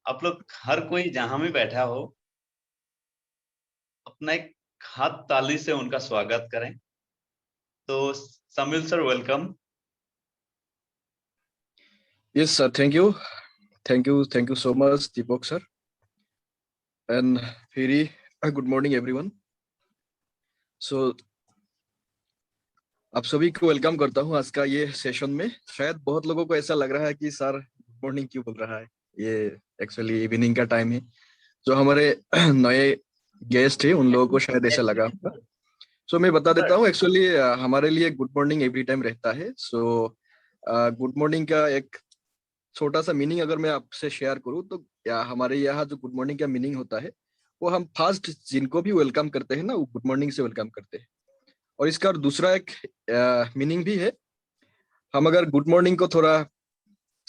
आप लोग हर कोई जहां भी बैठा हो, अपना एक हाथ ताली से उनका स्वागत करें। तो Sameel sir, welcome. Yes, sir. Thank you so much, Deepak sir. And very good morning, everyone. So, आप सभी को वेलकम करता हूँ आज का ये सेशन में। शायद बहुत लोगों को ऐसा लग रहा है कि सर गुड मॉर्निंग क्यों बोल रहा है। ये एक्चुअली इवनिंग का टाइम है। जो हमारे नए गेस्ट है उन लोगों को शायद ऐसा लगा होगा। सो मैं बता देता हूँ, एक्चुअली हमारे लिए गुड मॉर्निंग एवरी टाइम रहता है। सो गुड मॉर्निंग का एक छोटा सा मीनिंग अगर मैं आपसे शेयर करूँ तो हमारे यहाँ जो गुड मॉर्निंग का मीनिंग होता है वो हम फर्स्ट जिनको भी वेलकम करते हैं ना, वो गुड मॉर्निंग से वेलकम करते हैं। और इसका दूसरा एक मीनिंग भी है। हम अगर गुड मॉर्निंग को थोड़ा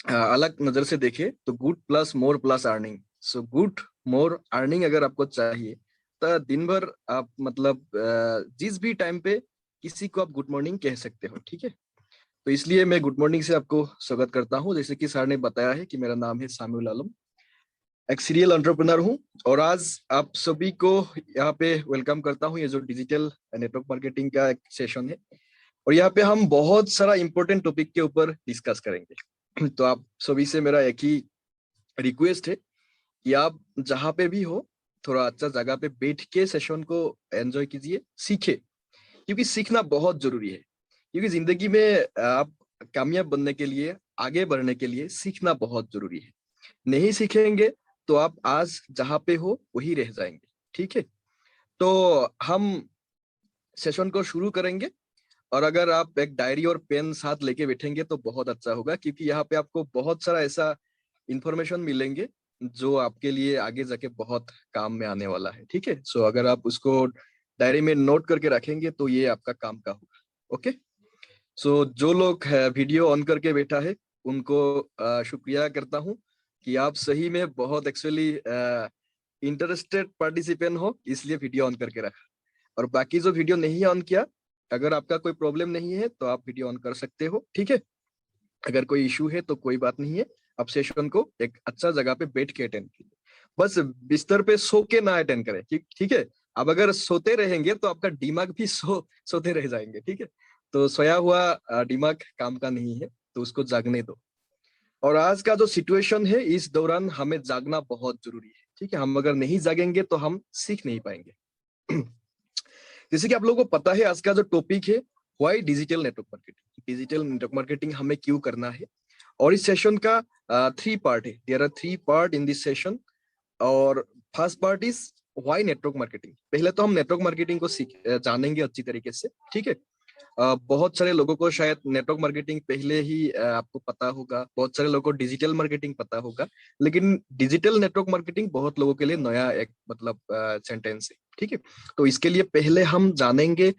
अलग नजर से देखें तो गुड प्लस मोर plus earning. So good more earning अगर आपको चाहिए तो दिन भर आप मतलब जिस भी टाइम पे किसी को आप गुड मॉर्निंग कह सकते हो, ठीक है। तो इसलिए मैं गुड मॉर्निंग से आपको स्वागत करता हूं। जैसे कि सर ने बताया है कि मेरा नाम है सामुल आलम, एक सीरियल एंटरप्रेन्योर हूं। और आज आप सभी को यहाँ पे वेलकम करता हूं। ये जो डिजिटल नेटवर्क मार्केटिंग का एक सेशन है और यहाँ पे हम बहुत सारा इंपॉर्टेंट टॉपिक के ऊपर डिस्कस करेंगे। तो आप सभी से मेरा एक ही रिक्वेस्ट है कि आप जहाँ पे भी हो थोड़ा अच्छा जगह पे बैठ के सेशन को एंजॉय कीजिए, सीखे, क्योंकि सीखना बहुत जरूरी है। क्योंकि जिंदगी में आप कामयाब बनने के लिए, आगे बढ़ने के लिए सीखना बहुत जरूरी है। नहीं सीखेंगे तो आप आज जहां पे हो वही रह जाएंगे, ठीक है। तो हम सेशन को शुरू करेंगे और अगर आप एक डायरी और पेन साथ लेके बैठेंगे तो बहुत अच्छा होगा, क्योंकि यहाँ पे आपको बहुत सारा ऐसा इंफॉर्मेशन मिलेंगे जो आपके लिए आगे जाके बहुत काम में आने वाला है, ठीक है। सो अगर आप उसको डायरी में नोट करके रखेंगे तो ये आपका काम का होगा। ओके। सो जो लोग वीडियो ऑन करके बैठा है उनको शुक्रिया करता हूँ कि आप सही में बहुत एक्चुअली इंटरेस्टेड पार्टिसिपेंट हो, इसलिए वीडियो ऑन करके रखा। और बाकी जो वीडियो नहीं ऑन किया, अगर आपका कोई प्रॉब्लम नहीं है तो आप वीडियो ऑन कर सकते हो, ठीक है। अगर कोई इशू है तो कोई बात नहीं है, आप सेशन को एक अच्छा जगह पे बैठ के अटेंड कीजिए। बस बिस्तर पे सो के ना अटेंड करें, ठीक है। अब अगर सोते रहेंगे तो आपका दिमाग भी सोते रह जाएंगे, ठीक है। तो सोया हुआ दिमाग काम का नहीं है, तो उसको जागने दो। और आज का जो सिचुएशन है, इस दौरान हमें जागना बहुत जरूरी है, ठीक है। हम अगर नहीं जागेंगे तो हम सीख नहीं पाएंगे। जैसे कि आप लोगों को पता है आज का जो टॉपिक है, why digital network marketing. Digital network marketing हमें क्यों करना है। और इस सेशन का 3 पार्ट है। There are 3 part in this session. और first part is why network marketing. पहले तो हम नेटवर्क मार्केटिंग को जानेंगे अच्छी तरीके से, ठीक है। बहुत सारे लोगों को शायद नेटवर्क मार्केटिंग पहले ही आपको पता होगा, बहुत सारे लोगों को डिजिटल मार्केटिंग पता होगा, लेकिन डिजिटल नेटवर्क मार्केटिंग बहुत लोगों के लिए नया एक मतलब सेंटेंस है, ठीक है। तो इसके लिए पहले हम जानेंगे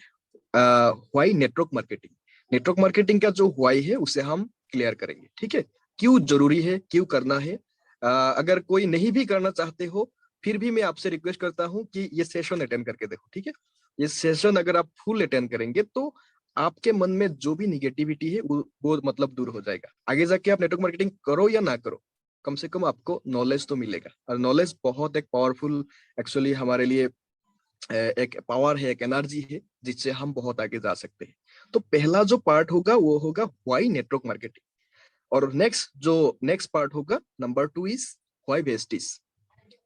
why network marketing. Network marketing का जो व्हाई है उसे हम क्लियर करेंगे, ठीक है। क्यों जरूरी है, क्यों करना है। अगर कोई नहीं भी करना चाहते हो, फिर भी मैं आपसे रिक्वेस्ट करता हूँ कि ये सेशन अटेंड करके देखो, ठीक है। ये सेशन अगर आप फुल अटेंड करेंगे तो आपके मन में जो भी निगेटिविटी है वो मतलब दूर हो जाएगा। आगे जाके आप नेटवर्क मार्केटिंग करो या ना करो, कम से कम आपको नॉलेज तो मिलेगा। और नॉलेज बहुत एक पावरफुल एक्चुअली हमारे लिए एक पावर है, एक एनर्जी है जिससे हम बहुत आगे जा सकते हैं। तो पहला जो पार्ट होगा वो होगा व्हाई नेटवर्क मार्केटिंग। और नेक्स्ट पार्ट होगा नंबर 2 इज व्हाई बेस्टिस।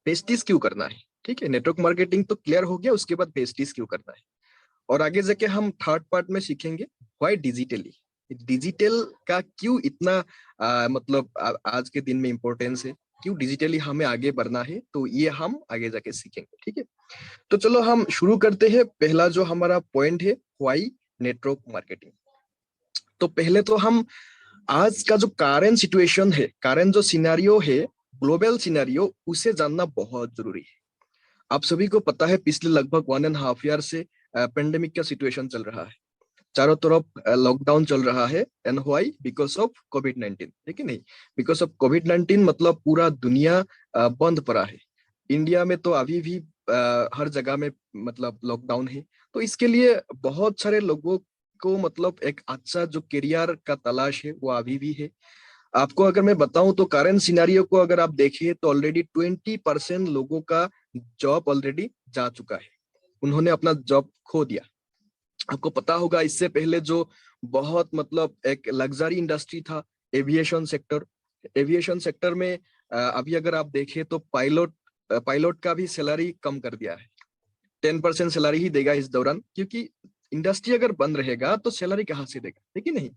बेस्टिस क्यों करना है, ठीक है। नेटवर्क मार्केटिंग तो क्लियर हो गया, उसके बाद बेस्टिस क्यों करना है। और आगे जाके हम थर्ड पार्ट में सीखेंगे व्हाई डिजिटली। डिजिटल का क्यों इतना मतलब आज के दिन में इम्पोर्टेंस है, क्यों डिजिटली हमें आगे बढ़ना है, तो ये हम आगे जाके सीखेंगे, ठीक है। तो चलो हम शुरू करते हैं। पहला जो हमारा पॉइंट है, व्हाई नेटवर्क मार्केटिंग। तो पहले तो हम आज का जो करंट सिचुएशन है, करंट जो सिनेरियो है, ग्लोबल सिनेरियो, उसे जानना बहुत जरूरी है। आप सभी को पता है पिछले लगभग 1.5 ईयर से पेंडेमिक का सिचुएशन चल रहा है। चारों तरफ लॉकडाउन चल रहा है। And why? बिकॉज ऑफ कोविड-19, ठीक है। नहीं, बिकॉज ऑफ कोविड-19 मतलब पूरा दुनिया बंद पड़ा है। इंडिया में तो अभी भी हर जगह में मतलब लॉकडाउन है। तो इसके लिए बहुत सारे लोगों को मतलब एक अच्छा जो करियर का तलाश है वो अभी भी है। आपको अगर मैं बताऊं तो करंट सिनेरियो को अगर आप देखिए तो ऑलरेडी 20% लोगों का जॉब ऑलरेडी जा चुका है, उन्होंने अपना जॉब खो दिया। आपको पता होगा इससे पहले जो बहुत मतलब एक लग्जरी इंडस्ट्री था, एविएशन सेक्टर। एविएशन सेक्टर में अभी अगर आप देखें तो पायलट का भी सैलरी कम कर दिया है। 10% सैलरी ही देगा इस दौरान, क्योंकि इंडस्ट्री अगर बंद रहेगा तो सैलरी कहाँ से देगा, है कि नहीं।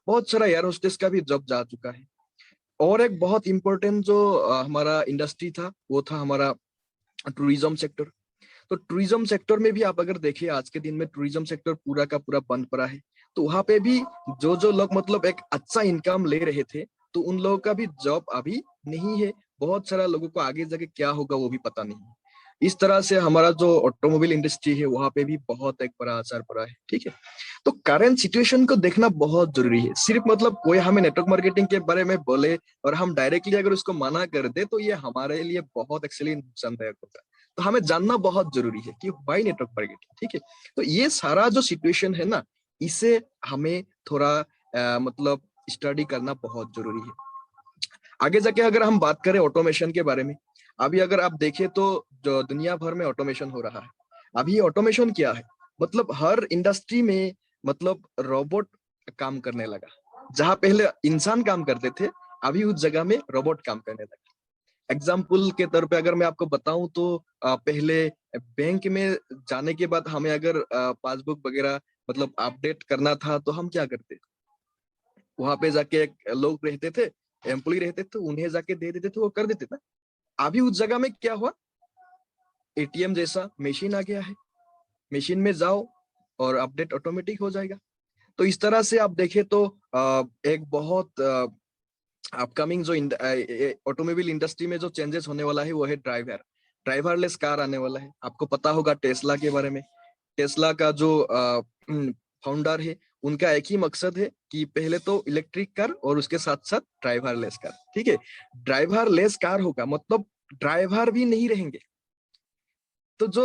बहुत सारा एयर होस्टेस का भी जॉब जा चुका है। और एक बहुत इंपॉर्टेंट जो हमारा इंडस्ट्री था वो था हमारा टूरिज्म सेक्टर। तो टूरिज्म सेक्टर में भी आप अगर देखिए आज के दिन में टूरिज्म सेक्टर पूरा का पूरा बंद पड़ा है। तो वहां पे भी जो लोग मतलब एक अच्छा इनकम ले रहे थे, तो उन लोगों का भी जॉब अभी नहीं है। बहुत सारा लोगों को आगे जाके क्या होगा वो भी पता नहीं है। इस तरह से हमारा जो ऑटोमोबाइल इंडस्ट्री है वहां पे भी बहुत एक बड़ा असर पड़ा है, ठीक है। तो करंट सिचुएशन को देखना बहुत जरूरी है। सिर्फ मतलब कोई हमें नेटवर्क मार्केटिंग के बारे में बोले और हम डायरेक्टली अगर उसको मना कर दे तो ये हमारे लिए बहुत एक्चुअली नुकसानदायक होता है। तो हमें जानना बहुत जरूरी है कि वाई नेटवर्क मार्केटिंग, ठीक है। तो ये सारा जो सिचुएशन है ना, इसे हमें थोड़ा मतलब स्टडी करना बहुत जरूरी है। आगे जाके अगर हम बात करें ऑटोमेशन के बारे में, अभी अगर आप देखें तो जो दुनिया भर में ऑटोमेशन हो रहा है। अभी ऑटोमेशन क्या है, मतलब हर इंडस्ट्री में मतलब रोबोट काम करने लगा। जहां पहले इंसान काम करते थे, अभी उस जगह में रोबोट काम करने लगा। एग्जाम्पल के तौर पे अगर मैं आपको बताऊं तो पहले बैंक में जाने के बाद हमें अगर पासबुक वगैरह मतलब अपडेट करना था तो हम क्या करते, वहां पे जाके एक लोग रहते थे, एम्प्लॉय रहते थे, उन्हें जाके दे देते थे, वो कर देते ना। अभी उस जगह में क्या हुआ, एटीएम जैसा मशीन आ गया है। मशीन में जाओ और अपडेट ऑटोमेटिक हो जाएगा। तो इस तरह से आप देखें तो एक बहुत अपकमिंग जो ऑटोमोबाइल इंडस्ट्री में जो चेंजेस होने वाला है वो है ड्राइवरलेस कार आने वाला है। आपको पता होगा टेस्ला के बारे में। टेस्ला का जो फाउंडर है, उनका एक ही मकसद है कि पहले तो इलेक्ट्रिक कार और उसके साथ साथ ड्राइवरलेस कार, ठीक है। ड्राइवरलेस कार होगा मतलब ड्राइवर भी नहीं रहेंगे। तो जो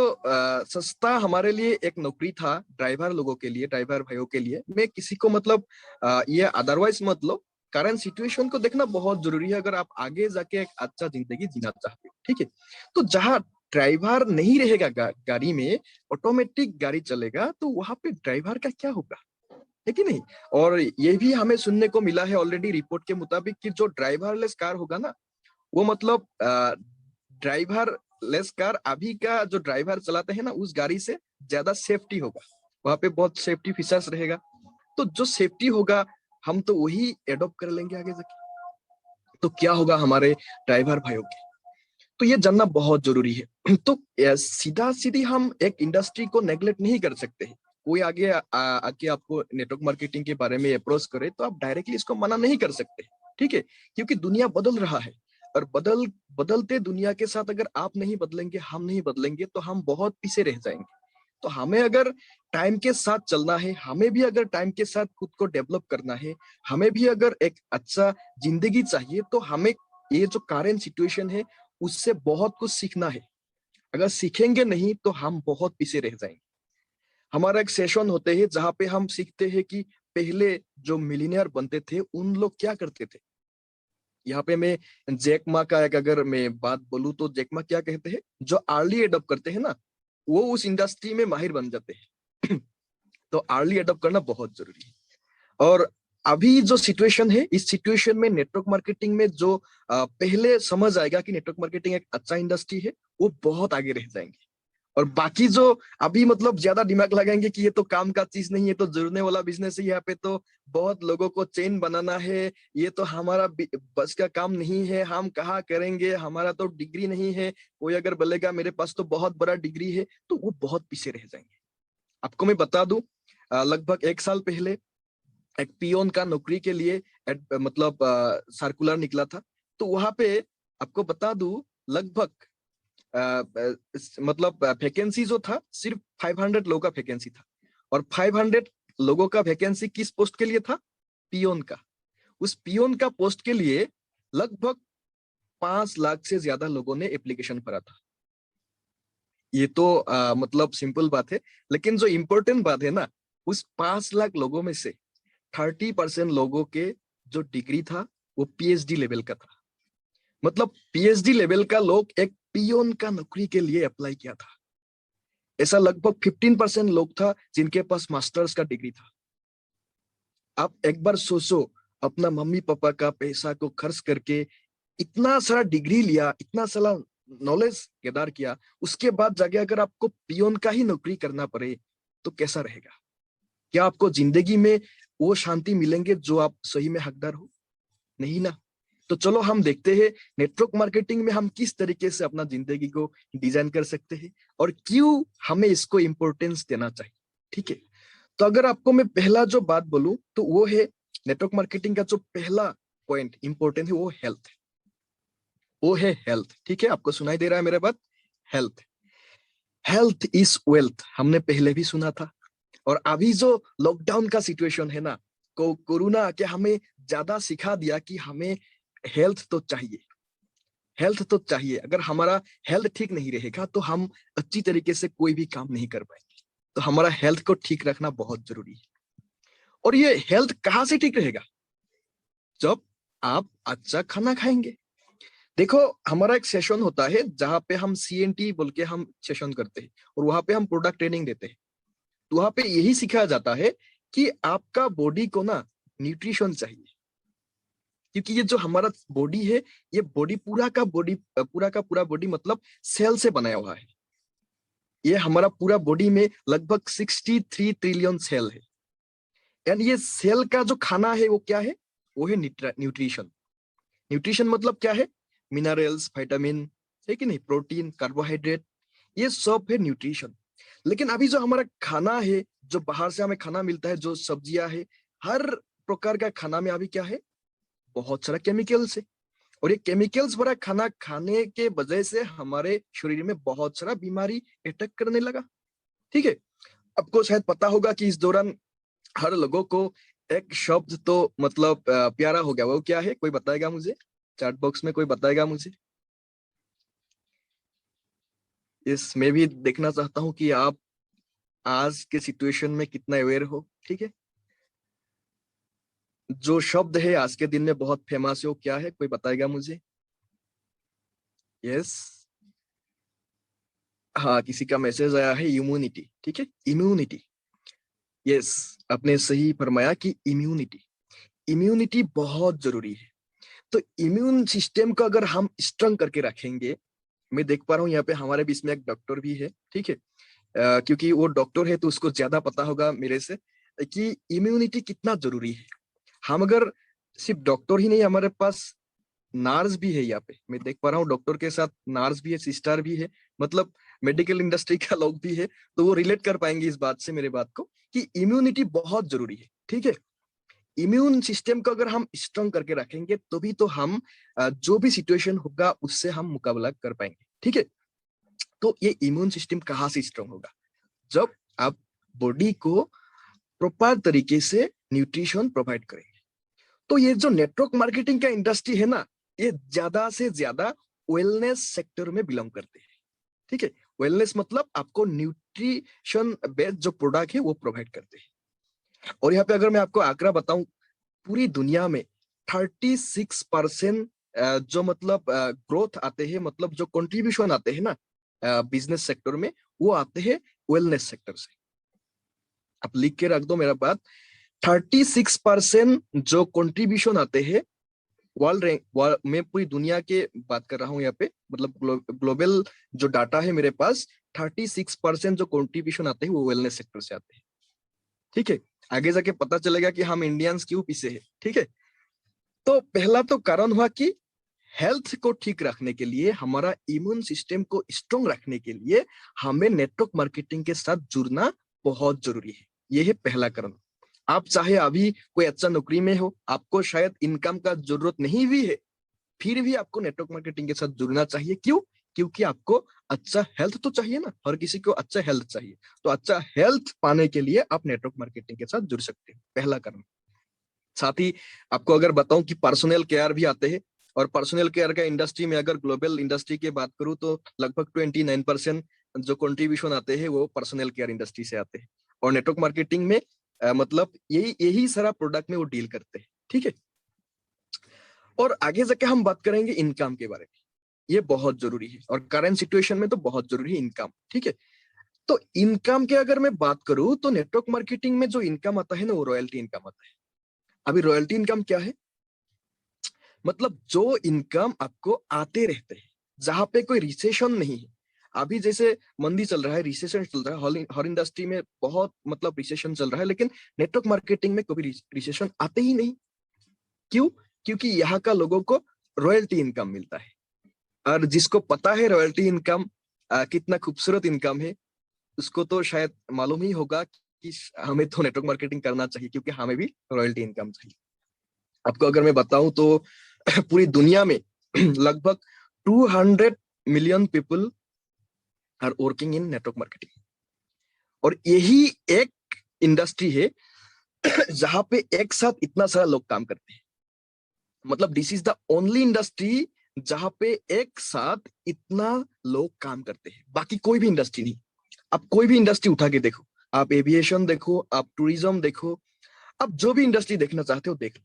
सस्ता हमारे लिए एक नौकरी था ड्राइवर लोगों के लिए, ड्राइवर भाइयों के लिए, मैं किसी को मतलब ये अदरवाइज मतलब करंट सिचुएशन को देखना बहुत जरूरी है अगर आप आगे जाके एक अच्छा जिंदगी जीना चाहते हो, ठीक है। तो जहाँ ड्राइवर नहीं रहेगा गाड़ी में, ऑटोमेटिक गाड़ी चलेगा, तो वहां पे ड्राइवर का क्या होगा, है कि नहीं। और ये भी हमें सुनने को मिला है ऑलरेडी रिपोर्ट के मुताबिक कि जो ड्राइवरलेस कार होगा ना, वो मतलब ड्राइवर लेस कार अभी का जो ड्राइवर चलाते हैं ना उस गाड़ी से ज्यादा सेफ्टी होगा। वहां पे बहुत सेफ्टी फीचर्स रहेगा। तो जो सेफ्टी होगा हम तो वही एडॉप्ट कर लेंगे आगे जाके। तो क्या होगा हमारे ड्राइवर भाइयों के, तो ये जानना बहुत जरूरी है। तो सीधा सीधी हम एक इंडस्ट्री को नेग्लेक्ट नहीं कर सकते हैं। कोई आगे आके आपको नेटवर्क मार्केटिंग के बारे में अप्रोच करे तो आप डायरेक्टली इसको मना नहीं कर सकते, ठीक है। क्योंकि दुनिया बदल रहा है और बदलते दुनिया के साथ अगर आप नहीं बदलेंगे, हम नहीं बदलेंगे, तो हम बहुत पीछे रह जाएंगे। तो हमें अगर टाइम के साथ चलना है, हमें भी अगर टाइम के साथ खुद को डेवलप करना है, हमें भी अगर एक अच्छा जिंदगी चाहिए, तो हमें ये जो करंट सिचुएशन है उससे बहुत कुछ सीखना है। अगर सीखेंगे नहीं तो हम बहुत पीछे रह जाएंगे। हमारा एक सेशन होते हैं जहाँ पे हम सीखते हैं कि पहले जो मिलीनियर बनते थे उन लोग क्या करते थे। यहाँ पे मैं जैक मा का एक अगर मैं बात बोलूं तो जैक मा क्या कहते हैं, जो अर्ली एडॉप्ट करते हैं ना वो उस इंडस्ट्री में माहिर बन जाते हैं। तो अर्ली एडॉप्ट करना बहुत जरूरी है। और अभी जो सिचुएशन है, इस सिचुएशन में नेटवर्क मार्केटिंग में जो पहले समझ आएगा कि नेटवर्क मार्केटिंग एक अच्छा इंडस्ट्री है, वो बहुत आगे रह जाएंगे। और बाकी जो अभी मतलब ज्यादा दिमाग लगाएंगे कि ये तो काम का चीज नहीं है, तो जुड़ने वाला बिजनेस है, यहाँ पे तो बहुत लोगों को चेन बनाना है, ये तो हमारा बस का काम नहीं है, हम कहाँ करेंगे, हमारा तो डिग्री नहीं है। कोई अगर बोलेगा मेरे पास तो बहुत बड़ा डिग्री है, तो वो बहुत पीछे रह जाएंगे। आपको मैं बता दूं, लगभग 1 साल पहले एक पियोन का नौकरी के लिए मतलब सर्कुलर निकला था। तो वहां पे आपको बता दूं लगभग मतलब वैकेंसी जो था सिर्फ 500 लोगों का वैकेंसी था। और 500 लोगों का वैकेंसी किस पोस्ट के लिए था, पियोन का। उस पियोन का पोस्ट के लिए लगभग 5 लाख से ज्यादा लोगों ने एप्लीकेशन भरा था। ये तो मतलब सिंपल बात है, लेकिन जो इम्पोर्टेंट बात है ना, उस 5 लाख लोगों में से 30% लोगों के जो डिग्री था वो पीएचडी लेवल का था। मतलब पीएचडी लेवल का लोग एक पियोन का नौकरी के लिए अप्लाई किया था। ऐसा लगभग 15% लोग था जिनके पास मास्टर्स का डिग्री था। आप एक बार सोचो, अपना मम्मी पापा का पैसा को खर्च करके इतना सारा डिग्री लिया, इतना सारा नॉलेज गैदर किया, उसके बाद जाके अगर आपको पियोन का ही नौकरी करना पड़े तो कैसा रहेगा? क्या आपको जिंदगी में वो शांति मिलेंगे जो आप सही में हकदार हो? नहीं ना। तो चलो हम देखते हैं नेटवर्क मार्केटिंग में हम किस तरीके से अपना जिंदगी को डिजाइन कर सकते हैं और क्यों हमें इसको इंपॉर्टेंस देना चाहिए। ठीक है, तो अगर आपको मैं पहला जो बात बोलूं तो वो है नेटवर्क मार्केटिंग का जो पहला पॉइंट इंपॉर्टेंट है वो हेल्थ है। वो है हेल्थ। ठीक है, आपको सुनाई दे रहा है मेरा बात? हेल्थ, हेल्थ इज वेल्थ, हमने पहले भी सुना था। और अभी जो लॉकडाउन का सिचुएशन है ना, कोरोना आके हमें ज्यादा सिखा दिया कि हमें हेल्थ तो चाहिए, हेल्थ तो चाहिए। अगर हमारा हेल्थ ठीक नहीं रहेगा तो हम अच्छी तरीके से कोई भी काम नहीं कर पाएंगे। तो हमारा हेल्थ को ठीक रखना बहुत जरूरी है। और ये हेल्थ कहाँ से ठीक रहेगा? जब आप अच्छा खाना खाएंगे। देखो, हमारा एक सेशन होता है जहाँ पे हम CNT बोल के हम सेशन करते हैं और वहां पे हम प्रोडक्ट ट्रेनिंग देते हैं। तो वहां पे यही सिखाया जाता है कि आपका बॉडी को ना न्यूट्रिशन चाहिए, क्योंकि ये जो हमारा बॉडी है, ये बॉडी पूरा का पूरा बॉडी मतलब सेल से बनाया हुआ है। ये हमारा पूरा बॉडी में लगभग 63 ट्रिलियन सेल है। एंड ये सेल का जो खाना है वो क्या है? वो है न्यूट्रिशन। न्यूट्रिशन मतलब क्या है? मिनरल्स, विटामिन, है कि नहीं, प्रोटीन, कार्बोहाइड्रेट, ये सब है न्यूट्रिशन। लेकिन अभी जो हमारा खाना है, जो बाहर से हमें खाना मिलता है, जो सब्जियां है, हर प्रकार का खाना में अभी क्या है? बहुत सारा केमिकल्स है। और ये केमिकल्स भरा खाना खाने के वजह से हमारे शरीर में बहुत सारा बीमारी अटैक करने लगा। ठीक है, आपको शायद पता होगा कि इस दौरान हर लोगों को एक शब्द तो मतलब प्यारा हो गया। वो क्या है? कोई बताएगा मुझे? चैट बॉक्स में कोई बताएगा मुझे? इस मैं भी देखना चाहता हूँ कि आप आज के सिचुएशन में कितना अवेयर हो। ठीक है, जो शब्द है आज के दिन में बहुत फेमस है वो क्या है? कोई बताएगा मुझे? यस, हाँ, किसी का मैसेज आया है, इम्यूनिटी। ठीक है, इम्यूनिटी। यस, आपने सही फरमाया कि इम्यूनिटी, इम्यूनिटी बहुत जरूरी है। तो इम्यून सिस्टम को अगर हम स्ट्रॉन्ग करके रखेंगे, मैं देख पा रहा हूँ यहाँ पे हमारे बीच में एक डॉक्टर भी है। ठीक है, क्योंकि वो डॉक्टर है तो उसको ज्यादा पता होगा मेरे से कि इम्यूनिटी कितना जरूरी है। हम अगर सिर्फ डॉक्टर ही नहीं, हमारे पास नर्स भी है यहाँ पे, मैं देख पा रहा हूँ डॉक्टर के साथ नर्स भी है, सिस्टर भी है, मतलब मेडिकल इंडस्ट्री का लोग भी है। तो वो रिलेट कर पाएंगे इस बात से, मेरे बात को, कि इम्यूनिटी बहुत जरूरी है। ठीक है, इम्यून सिस्टम को अगर हम स्ट्रॉन्ग करके रखेंगे तो भी तो हम जो भी सिचुएशन होगा उससे हम मुकाबला कर पाएंगे। ठीक है, तो ये इम्यून सिस्टम कहाँ से स्ट्रॉन्ग होगा? जब आप बॉडी को प्रॉपर तरीके से न्यूट्रिशन प्रोवाइड करेंगे। तो ये जो नेटवर्क मार्केटिंग का इंडस्ट्री है ना, ये ज्यादा से ज्यादा वेलनेस सेक्टर में बिलोंग करते हैं। ठीक है, वेलनेस मतलब आपको न्यूट्रिशन बेस्ड जो प्रोडक्ट है वो प्रोवाइड करते हैं। और यहाँ पे अगर मैं आपको आंकड़ा बताऊं, पूरी दुनिया में 36% जो मतलब ग्रोथ आते हैं, मतलब जो कंट्रीब्यूशन आते हैं ना बिजनेस सेक्टर में, वो आते हैं वेलनेस सेक्टर से। आप लिख के रख दो मेरा बात, 36% जो कंट्रीब्यूशन आते हैं वर्ल्ड रैंक, मैं पूरी दुनिया के बात कर रहा हूँ यहाँ पे, मतलब ग्लोबल जो डाटा है मेरे पास, 36% जो कंट्रीब्यूशन आते हैं वो वेलनेस सेक्टर से आते हैं। ठीक है, आगे जाके पता चलेगा कि हम इंडियंस क्यों पीछे हैं। ठीक है, तो पहला तो कारण हुआ कि हेल्थ को ठीक रखने के लिए, हमारा इम्यून सिस्टम को स्ट्रॉन्ग रखने के लिए हमें नेटवर्क मार्केटिंग के साथ जुड़ना बहुत जरूरी है। यह है पहला कारण। आप चाहे अभी कोई अच्छा नौकरी में हो, आपको शायद इनकम का जरूरत नहीं भी है, फिर भी आपको नेटवर्क मार्केटिंग के साथ जुड़ना चाहिए। क्यों? क्योंकि आपको अच्छा हेल्थ तो चाहिए ना, हर किसी को अच्छा हेल्थ चाहिए। तो अच्छा हेल्थ पाने के लिए आप नेटवर्क मार्केटिंग के साथ जुड़ सकते हैं, पहला कारण। साथ ही आपको अगर बताऊं कि पर्सनल केयर भी आते हैं, और पर्सनल केयर का इंडस्ट्री में अगर ग्लोबल इंडस्ट्री की बात करूं तो लगभग 29% जो कंट्रीब्यूशन आते हैं वो पर्सनल केयर इंडस्ट्री से आते हैं। और नेटवर्क मार्केटिंग में मतलब यही यही सारा प्रोडक्ट में वो डील करते हैं। ठीक है, और आगे जाके हम बात करेंगे इनकम के बारे में। ये बहुत जरूरी है और करंट सिचुएशन में तो बहुत जरूरी है इनकम, ठीक है। तो इनकम के अगर मैं बात करूं तो नेटवर्क मार्केटिंग में जो इनकम आता है ना वो रॉयल्टी इनकम आता है। अभी रॉयल्टी इनकम क्या है? मतलब जो इनकम आपको आते रहते हैं, जहां पे कोई रिसेशन नहीं है। अभी जैसे मंदी चल रहा है, रिसेशन चल रहा है, हर इंडस्ट्री में बहुत मतलब रिसेशन चल रहा है, लेकिन नेटवर्क मार्केटिंग में कभी रिसेशन आते ही नहीं। क्यों? क्योंकि यहाँ का लोगों को रॉयल्टी इनकम मिलता है। और जिसको पता है रॉयल्टी इनकम कितना खूबसूरत इनकम है, उसको तो शायद मालूम ही होगा कि हमें तो नेटवर्क मार्केटिंग करना चाहिए, क्योंकि हमें भी रॉयल्टी इनकम चाहिए। आपको अगर मैं बताऊं तो पूरी दुनिया में लगभग 200 million people are working in network marketing. और यही एक इंडस्ट्री है जहां पे एक साथ इतना सारा लोग काम करते हैं। मतलब this is the only industry जहां पे एक साथ इतना लोग काम करते हैं, बाकी कोई भी इंडस्ट्री नहीं। आप कोई भी इंडस्ट्री उठा के देखो, आप एविएशन देखो, आप टूरिज्म देखो, आप जो भी इंडस्ट्री देखना चाहते हो देख लो।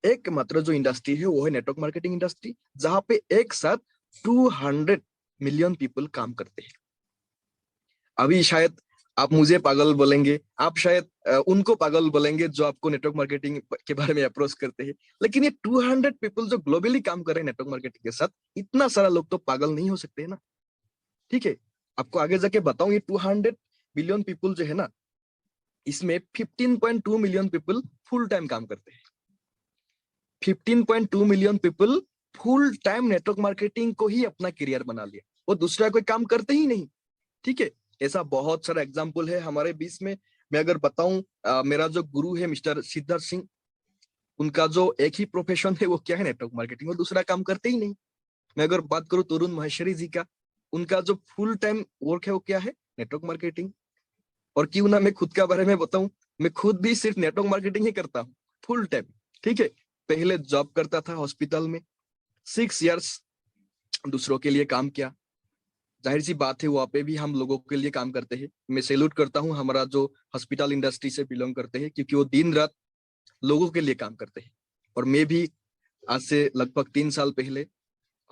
एकमात्र जो इंडस्ट्री है वो है नेटवर्क मार्केटिंग इंडस्ट्री, जहां पे एक साथ 200 मिलियन पीपल काम करते हैं। अभी शायद आप मुझे पागल बोलेंगे, आप शायद उनको पागल बोलेंगे जो आपको नेटवर्क मार्केटिंग के बारे में अप्रोच करते हैं, लेकिन ये 200 पीपल जो ग्लोबली काम कर रहे हैं नेटवर्क मार्केटिंग के साथ, इतना सारा लोग तो पागल नहीं हो सकते है ना, ठीक है। आपको आगे जाके बताऊं, ये 200 बिलियन पीपल जो है ना, इसमें 15.2 मिलियन पीपल फुल टाइम काम करते हैं। 15.2 million people full time network marketing को ही अपना करियर बना लिया, वो दूसरा कोई काम करते ही नहीं, ठीक है। ऐसा बहुत सारा एग्जाम्पल है हमारे बीच में। मैं अगर बताऊं, मेरा जो गुरु है मिस्टर सिद्धार्थ सिंह, उनका जो एक ही प्रोफेशन है वो क्या है? नेटवर्क मार्केटिंग, वो दूसरा काम करते ही नहीं। मैं अगर बात करूं तरुण महेश्वरी जी का, उनका जो फुल टाइम वर्क है वो क्या है? Network marketing. और क्यों ना मैं खुद का बारे में बताऊं, मैं खुद भी सिर्फ नेटवर्क मार्केटिंग ही करता हूँ फुल टाइम, ठीक है। पहले जॉब करता था हॉस्पिटल में, 6 इयर्स दूसरों के लिए काम किया। जाहिर सी बात है वहाँ पे भी हम लोगों के लिए काम करते हैं। मैं सैल्यूट करता हूँ हमारा जो हॉस्पिटल इंडस्ट्री से बिलोंग करते हैं, क्योंकि वो दिन रात लोगों के लिए काम करते हैं। और मैं भी आज से लगभग 3 साल पहले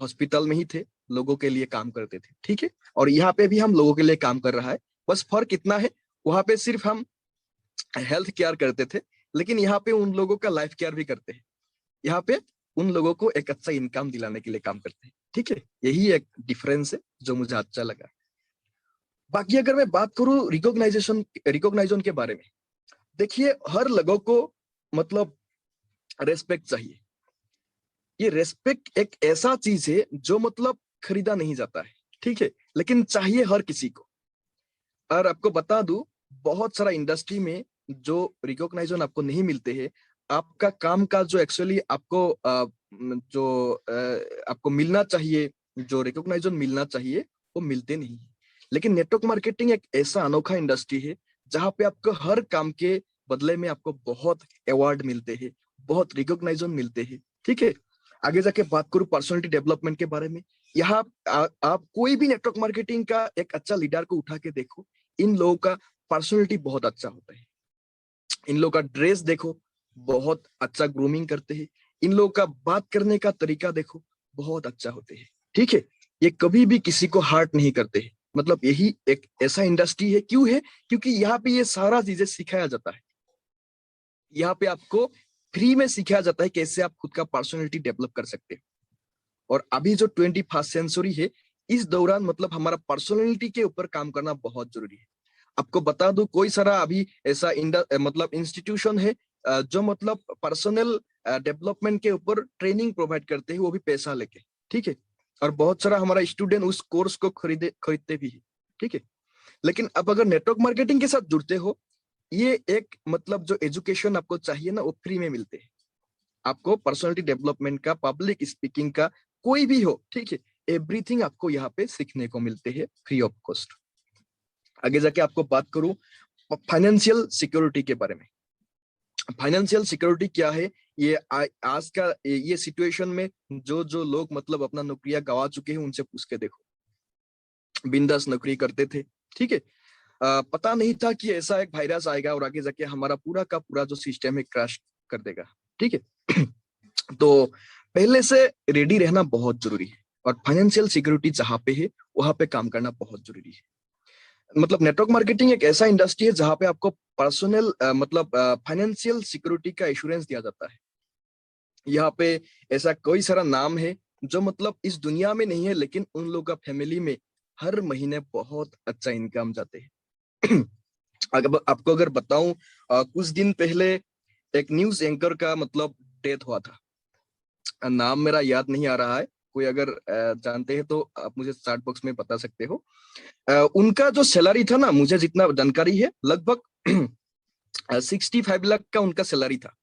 हॉस्पिटल में ही थे, लोगों के लिए काम करते थे, ठीक है। और यहाँ पे भी हम लोगों के लिए काम कर रहा है, बस फर्क इतना है, वहां पे सिर्फ हम हेल्थ केयर करते थे, लेकिन यहाँ पे उन लोगों का लाइफ केयर भी करते हैं। यहाँ पे उन लोगों को एक अच्छा इनकम दिलाने के लिए काम करते हैं, ठीक है। यही एक डिफरेंस है जो मुझे अच्छा लगा। बाकी अगर मैं बात करूं रिकॉग्नाइजेशन के बारे में, देखिए हर लोगों को मतलब रेस्पेक्ट चाहिए। ये रेस्पेक्ट एक ऐसा चीज है जो मतलब खरीदा नहीं जाता है, ठीक है, लेकिन चाहिए हर किसी को। और आपको बता दूं, बहुत सारा इंडस्ट्री में जो रिकॉग्नाइजेशन आपको नहीं मिलते हैं, आपका काम का जो एक्चुअली आपको आपको मिलना चाहिए, जो रिकॉग्नाइजेशन मिलना चाहिए, वो मिलते नहीं है। लेकिन नेटवर्क मार्केटिंग एक ऐसा अनोखा इंडस्ट्री है जहां पे आपको हर काम के बदले में आपको बहुत अवार्ड मिलते हैं, बहुत रिकॉग्नाइजेशन मिलते हैं, ठीक है। आगे जाके बात करूं पर्सनालिटी डेवलपमेंट के बारे में, यहाँ आप कोई भी नेटवर्क मार्केटिंग का एक अच्छा लीडर को उठा के देखो, इन लोगों का पर्सनालिटी बहुत अच्छा होता है। इन लोगों का ड्रेस देखो, बहुत अच्छा ग्रूमिंग करते हैं। इन लोगों का बात करने का तरीका देखो, बहुत अच्छा होते हैं, ठीक है। ये कभी भी किसी को हर्ट नहीं करते हैं। मतलब यही एक ऐसा इंडस्ट्री है, क्यों है? क्योंकि यहाँ पे ये सारा चीजें सिखाया जाता है। यहाँ पे आपको फ्री में सिखाया जाता है कैसे आप खुद का पर्सनालिटी डेवलप कर सकते हैं। और अभी जो 21st सेंचुरी है, इस दौरान मतलब हमारा पर्सनालिटी के ऊपर काम करना बहुत जरूरी है। आपको बता दूं, कोई सारा अभी ऐसा मतलब इंस्टीट्यूशन है जो मतलब पर्सनल डेवलपमेंट के ऊपर ट्रेनिंग प्रोवाइड करते हैं, वो भी पैसा लेके, ठीक है। और बहुत सारा हमारा स्टूडेंट उस कोर्स को खरीदते भी है, ठीक है। लेकिन अब अगर नेटवर्क मार्केटिंग के साथ जुड़ते हो, ये एक मतलब जो एजुकेशन आपको चाहिए ना, वो फ्री में मिलते हैं। आपको पर्सनालिटी डेवलपमेंट का, पब्लिक स्पीकिंग का, कोई भी हो, ठीक है, एवरीथिंग आपको यहाँ पे सीखने को मिलते हैं फ्री ऑफ कॉस्ट। आगे जाके आपको बात करूं फाइनेंशियल सिक्योरिटी के बारे में। फाइनेंशियल सिक्योरिटी क्या है? ये आज का ये सिचुएशन में जो जो लोग मतलब अपना नौकरियां गंवा चुके हैं, उनसे पूछ के देखो, बिंदास नौकरी करते थे, ठीक है। पता नहीं था कि ऐसा एक वायरस आएगा और आगे जाके हमारा पूरा का पूरा जो सिस्टम है क्रैश कर देगा, ठीक है। तो पहले से रेडी रहना बहुत जरूरी है, और फाइनेंशियल सिक्योरिटी जहाँ पे है वहां पे काम करना बहुत जरूरी है। मतलब नेटवर्क मार्केटिंग एक ऐसा इंडस्ट्री है जहाँ पे आपको पर्सनल मतलब फाइनेंशियल सिक्योरिटी का एश्योरेंस दिया जाता है। यहाँ पे ऐसा कोई सारा नाम है जो मतलब इस दुनिया में नहीं है, लेकिन उन लोगों का फैमिली में हर महीने बहुत अच्छा इनकम जाते हैं। अगर आपको अगर बताऊं, कुछ दिन पहले एक न्यूज एंकर का मतलब डेथ हुआ था। नाम मेरा याद नहीं आ रहा है, कोई अगर जानते हैं तो आप मुझे चैट बॉक्स में बता सकते हो। उनका जो सैलरी था ना, मुझे जितना जानकारी है लगभग 65 लाख का उनका सैलरी था।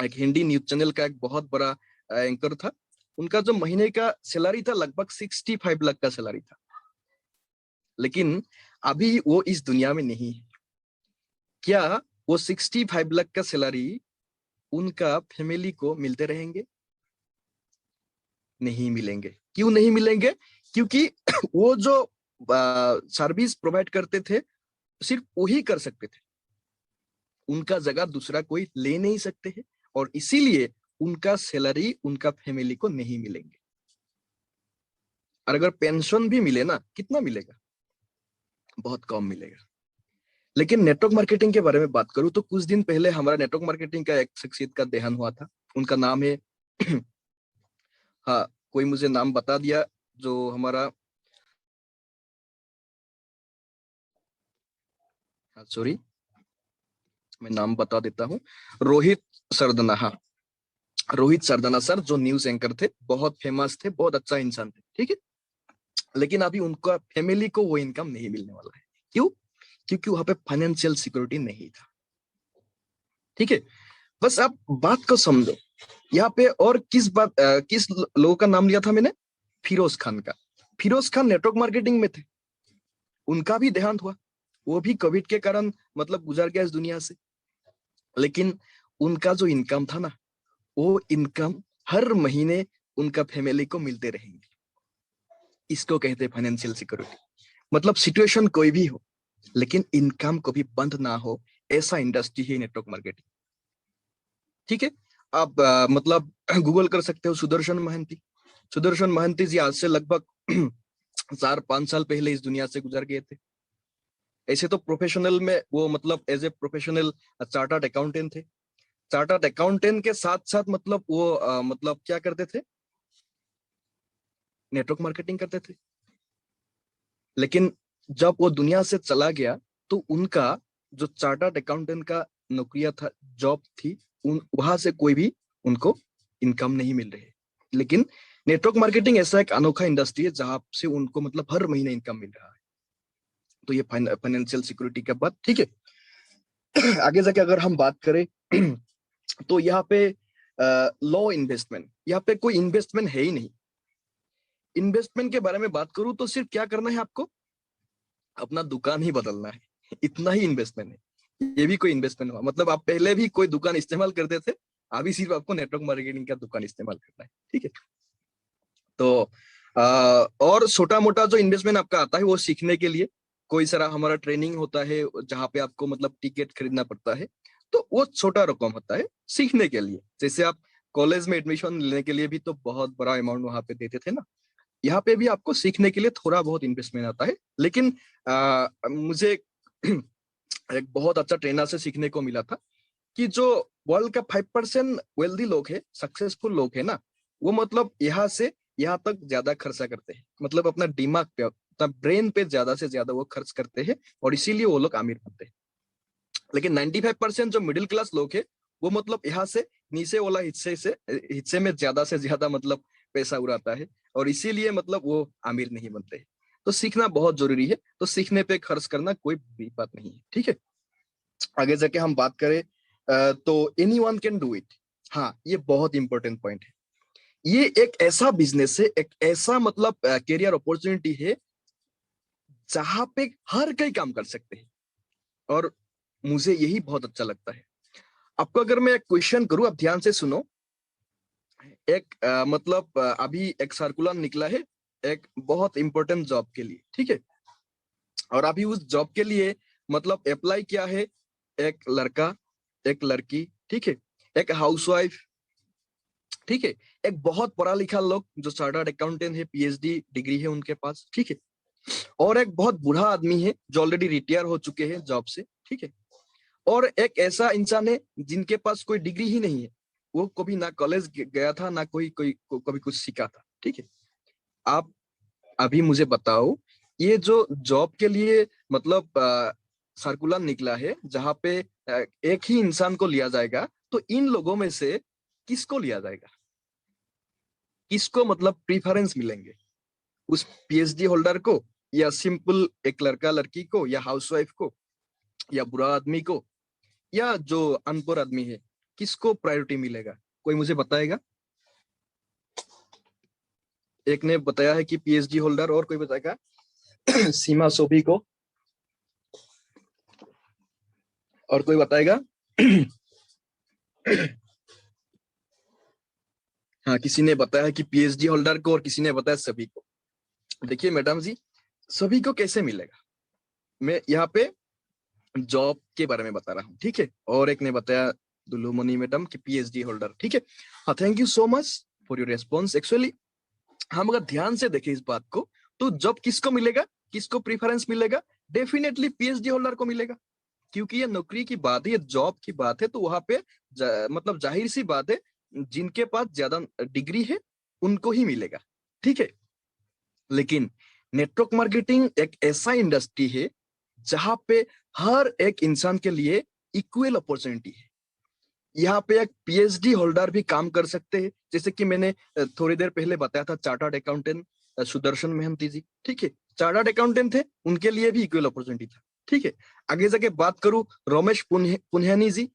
एक हिंदी न्यूज चैनल का एक बहुत बड़ा एंकर था। उनका जो महीने का सैलरी था लगभग 65 लाख का सैलरी था। लेकिन अभी वो इस दुनिया में नहीं है। क्या वो 65 लाख का सैलरी उनका फैमिली को मिलते रहेंगे? नहीं मिलेंगे। क्यों नहीं मिलेंगे? क्योंकि वो जो सर्विस प्रोवाइड करते थे सिर्फ वही कर सकते थे, उनका जगह दूसरा कोई ले नहीं सकते हैं, और इसीलिए उनका सैलरी उनका फैमिली को नहीं मिलेंगे। और अगर पेंशन भी मिले ना, कितना मिलेगा? बहुत कम मिलेगा। लेकिन नेटवर्क मार्केटिंग के बारे में बात करूं तो कुछ दिन पहले हमारा नेटवर्क मार्केटिंग का एक शख्सियत का देहांत हुआ था। उनका नाम है हाँ, कोई मुझे नाम बता दिया, जो हमारा, सॉरी मैं नाम बता देता हूँ, रोहित सरदना। हाँ, रोहित सरदना सर, जो न्यूज एंकर थे, बहुत फेमस थे, बहुत अच्छा इंसान थे, ठीक है। लेकिन अभी उनका फैमिली को वो इनकम नहीं मिलने वाला है। क्यों? क्योंकि वहां पे फाइनेंशियल सिक्योरिटी नहीं था, ठीक है। बस आप बात को समझो। यहाँ पे और किस लोगों का नाम लिया था मैंने? फिरोज खान का। फिरोज खान नेटवर्क मार्केटिंग में थे, उनका भी देहांत हुआ। वो भी कोविड के कारण मतलब गुजर गया इस दुनिया से। लेकिन उनका जो इनकम था ना, वो इनकम हर महीने उनका फैमिली को मिलते रहेंगे। इसको कहते हैं फाइनेंशियल सिक्योरिटी। मतलब सिचुएशन कोई भी हो, लेकिन इनकम कभी बंद ना हो, ऐसा इंडस्ट्री है नेटवर्क मार्केटिंग, ठीक है। आप मतलब गूगल कर सकते हो सुदर्शन महंती। सुदर्शन महंती जी आज से लगभग 4-5 साल पहले इस दुनिया से गुजर गए थे। ऐसे तो प्रोफेशनल में वो मतलब as a professional chartered accountant थे। चार्टर्ड अकाउंटेंट के साथ साथ मतलब वो मतलब क्या करते थे? नेटवर्क मार्केटिंग करते थे। लेकिन जब वो दुनिया से चला गया तो उनका जो चार्टर्ड अकाउंटेंट का नौकरिया था, जॉब थी, उन वहां से कोई भी उनको इनकम नहीं मिल रही है। लेकिन नेटवर्क मार्केटिंग ऐसा एक अनोखा इंडस्ट्री है जहां से उनको मतलब हर महीने इनकम मिल रहा है। तो ये फाइनेंशियल सिक्योरिटी का बात, ठीक है। आगे जाके अगर हम बात करें तो यहाँ पे लो इन्वेस्टमेंट, यहाँ पे कोई इन्वेस्टमेंट है ही नहीं। इन्वेस्टमेंट के बारे में बात करूं तो सिर्फ क्या करना है आपको? अपना दुकान ही बदलना है, इतना ही इन्वेस्टमेंट है। ये भी कोई इन्वेस्टमेंट हुआ? मतलब आप पहले भी कोई दुकान इस्तेमाल करते थे, अभी सिर्फ आपको नेटवर्क मार्केटिंग का दुकान इस्तेमाल करना है, ठीक है। तो और छोटा मोटा जो इन्वेस्टमेंट आपका आता है वो सीखने के लिए कोई सारा हमारा ट्रेनिंग होता है, जहाँ पे आपको मतलब टिकट खरीदना पड़ता है। तो वो छोटा रकम होता है सीखने के लिए। जैसे आप कॉलेज में एडमिशन लेने के लिए भी तो बहुत बड़ा अमाउंट वहां पे देते थे ना, यहाँ पे भी आपको सीखने के लिए थोड़ा बहुत इन्वेस्टमेंट आता है। लेकिन मुझे एक बहुत अच्छा ट्रेनर से सीखने को मिला था कि जो वर्ल्ड का 5% वेल्दी लोग है, सक्सेसफुल लोग है ना, वो मतलब यहाँ से यहाँ तक ज्यादा खर्चा करते हैं। मतलब अपना दिमाग पे, अपना ब्रेन पे ज्यादा से ज्यादा वो खर्च करते हैं, और इसीलिए वो लोग अमीर बनते हैं। लेकिन 95% जो मिडिल क्लास लोग है, वो मतलब यहाँ से नीचे वाला हिस्से में ज्यादा से ज्यादा मतलब पैसा उड़ाता है, और इसीलिए मतलब वो अमीर नहीं बनते हैं। तो सीखना बहुत जरूरी है। तो सीखने पे खर्च करना कोई बुरी बात नहीं है, ठीक है। आगे जाके हम बात करें तो any one can do it. हाँ, ये बहुत इंपॉर्टेंट पॉइंट है। ये एक ऐसा बिजनेस है, एक ऐसा मतलब करियर अपॉर्चुनिटी है जहां पे हर कोई काम कर सकते हैं, और मुझे यही बहुत अच्छा लगता है। आपको अगर मैं एक क्वेश्चन करूं, आप ध्यान से सुनो। एक मतलब अभी एक सर्कुलर निकला है एक बहुत इंपॉर्टेंट जॉब के लिए, ठीक है। और अभी उस जॉब के लिए मतलब अप्लाई किया है एक लड़का, एक लड़की, ठीक है, एक हाउसवाइफ, ठीक है। एक बहुत पढ़ा लिखा लोग जो चार्टर्ड अकाउंटेंट है, पीएचडी डिग्री है उनके पास, ठीक है। और एक बहुत बूढ़ा आदमी है जो ऑलरेडी रिटायर हो चुके हैं जॉब से, ठीक है। और एक ऐसा इंसान है जिनके पास कोई डिग्री ही नहीं है, वो कभी ना कॉलेज गया था ना कोई कोई कभी कुछ सीखा था, ठीक है। आप अभी मुझे बताओ, ये जो जॉब के लिए मतलब सर्कुलर निकला है जहां पे एक ही इंसान को लिया जाएगा, तो इन लोगों में से किसको लिया जाएगा, किसको मतलब प्रीफरेंस मिलेंगे, उस पीएचडी होल्डर को, या सिंपल एक लड़का लड़की को, या हाउसवाइफ को, या बुरा आदमी को, या जो अनपढ़ आदमी है, किसको प्रायोरिटी मिलेगा? कोई मुझे बताएगा? एक ने बताया है कि पीएचडी होल्डर, और कोई बताएगा? सीमा सोभी को, और कोई बताएगा? हाँ, किसी ने बताया कि पीएचडी होल्डर को, और किसी ने बताया सभी को। देखिए मैडम जी, सभी को कैसे मिलेगा, मैं यहाँ पे जॉब के बारे में बता रहा हूँ, ठीक है। और एक ने बताया दुलुमणि मैडम की पीएचडी होल्डर, ठीक है। हाँ, thank you so much for your response. Actually हम अगर ध्यान से देखें इस बात को, तो जॉब किसको मिलेगा, किसको प्रीफरेंस मिलेगा? डेफिनेटली पीएचडी होल्डर को मिलेगा, क्योंकि ये नौकरी की बात है, ये जॉब की बात है। तो वहां पे मतलब जाहिर सी बात है, जिनके पास ज्यादा डिग्री है उनको ही मिलेगा, ठीक है। लेकिन नेटवर्क मार्केटिंग एक ऐसा इंडस्ट्री है जहां पे हर एक इंसान के लिए इक्वल अपॉर्चुनिटी है। यहाँ पे एक पीएचडी होल्डर भी काम कर सकते हैं, जैसे कि मैंने थोड़ी देर पहले बताया था, चार्टर्ड अकाउंटेंट सुदर्शन महंती जी, ठीक है। चार्टर्ड अकाउंटेंट थे, उनके लिए भी इक्वल अपॉर्चुनिटी था, ठीक है। आगे जाके बात करूं, रमेश पुन्यानी जी,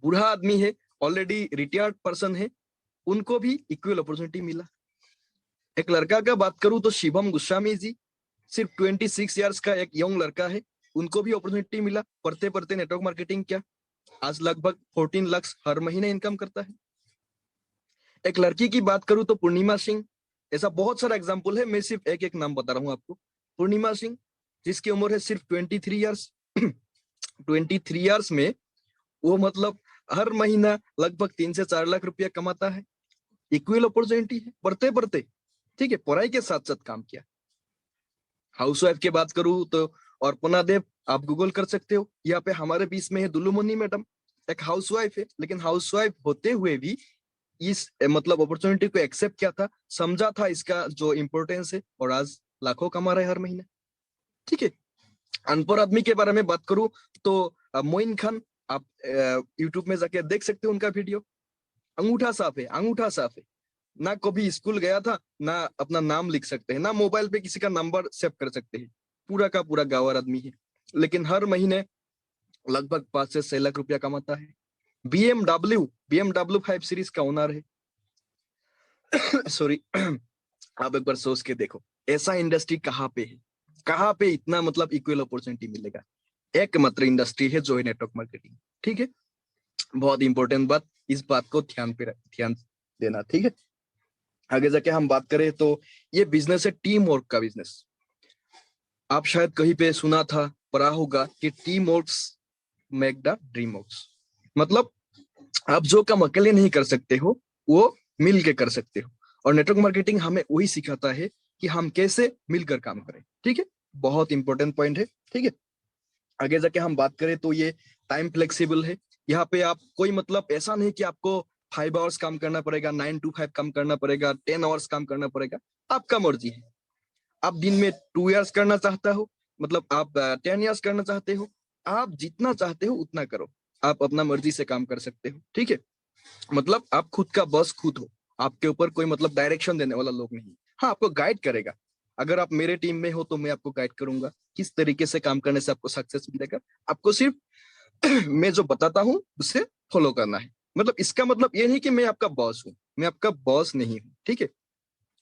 बूढ़ा आदमी है, ऑलरेडी रिटायर्ड पर्सन है, उनको भी इक्वल अपॉर्चुनिटी मिला। एक लड़का का बात करूं तो शिवम गोस्वामी जी, सिर्फ 26 ईयर्स का एक यंग लड़का है, उनको भी अपॉर्चुनिटी मिला। पढ़ते पढ़ते नेटवर्क मार्केटिंग क्या, आज लगभग 14 लाख हर महीने इनकम करता है। एक लड़की की बात करूं तो पूर्णिमा सिंह, ऐसा बहुत सारा एग्जाम्पल है, मैं सिर्फ एक एक नाम बता रहा हूं आपको। पूर्णिमा सिंह, जिसकी उम्र है सिर्फ 23 ईयर्स, 23 ईयर्स में वो मतलब हर महीना लगभग 3 से 4 लाख रुपया कमाता है। इक्वल अपॉर्चुनिटी है, पढ़ते पढ़ते, ठीक है, पढ़ाई के साथ साथ काम किया। हाउसवाइफ की बात करूं तो अर्पणा देव, आप गूगल कर सकते हो, यहाँ पे हमारे बीच में है दुलुमणि मैडम, एक हाउसवाइफ है, लेकिन हाउसवाइफ होते हुए भी इस मतलब अपॉर्चुनिटी को एक्सेप्ट किया था, समझा था इसका जो इम्पोर्टेंस है, और आज लाखों कमा रहे हर महीने, ठीक है। अनपढ़ आदमी के बारे में बात करूं तो मोइन खान, आप यूट्यूब में जाके देख सकते हो उनका वीडियो। अंगूठा साफ है, अंगूठा साफ है, ना कभी स्कूल गया था, ना अपना नाम लिख सकते हैं, ना मोबाइल पे किसी का नंबर सेव कर सकते हैं, पूरा का पूरा गांवर आदमी है, लेकिन हर महीने लगभग 5 से 6 लाख रुपया कमाता है। बीएमडब्ल्यू 5 सीरीज का ओनर है। सॉरी। आप एक बार सोच के देखो, ऐसा इंडस्ट्री कहाँ पे है, कहाँ पे इतना मतलब इक्वल अपॉर्चुनिटी मिलेगा? एकमात्र इंडस्ट्री है जो है नेटवर्क मार्केटिंग, ठीक है। बहुत इंपॉर्टेंट बात, इस बात को ध्यान देना, ठीक है। आगे जाके हम बात करें तो ये बिजनेस है टीम वर्क का बिजनेस। आप शायद कहीं पे सुना था, पढ़ा होगा कि team works make the dream works. मतलब आप जो काम अकेले नहीं कर सकते हो, वो मिल के कर सकते हो। और नेटवर्क मार्केटिंग हमें वही सिखाता है कि हम कैसे मिलकर काम करें, ठीक है। बहुत इंपॉर्टेंट पॉइंट है, ठीक है। आगे जाके हम बात करें तो ये टाइम फ्लेक्सिबल है। यहाँ पे आप कोई मतलब ऐसा नहीं कि आपको 5 आवर्स काम करना पड़ेगा, 9 to 5 काम करना पड़ेगा, 10 आवर्स काम करना पड़ेगा, आपका मर्जी है। आप दिन में 2 इयर्स करना चाहता हो, मतलब आप 10 इयर्स करना चाहते हो, आप जितना चाहते हो उतना करो, आप अपना मर्जी से काम कर सकते हो, ठीक है। मतलब आप खुद का बॉस खुद हो, आपके ऊपर कोई मतलब डायरेक्शन देने वाला लोग नहीं। हाँ, आपको गाइड करेगा। अगर आप मेरे टीम में हो तो मैं आपको गाइड करूंगा किस तरीके से काम करने से आपको सक्सेस मिलेगा। आपको सिर्फ मैं जो बताता हूँ उसे फॉलो करना है। मतलब इसका मतलब ये नहीं कि मैं आपका बॉस हूँ, मैं आपका बॉस नहीं हूँ, ठीक है।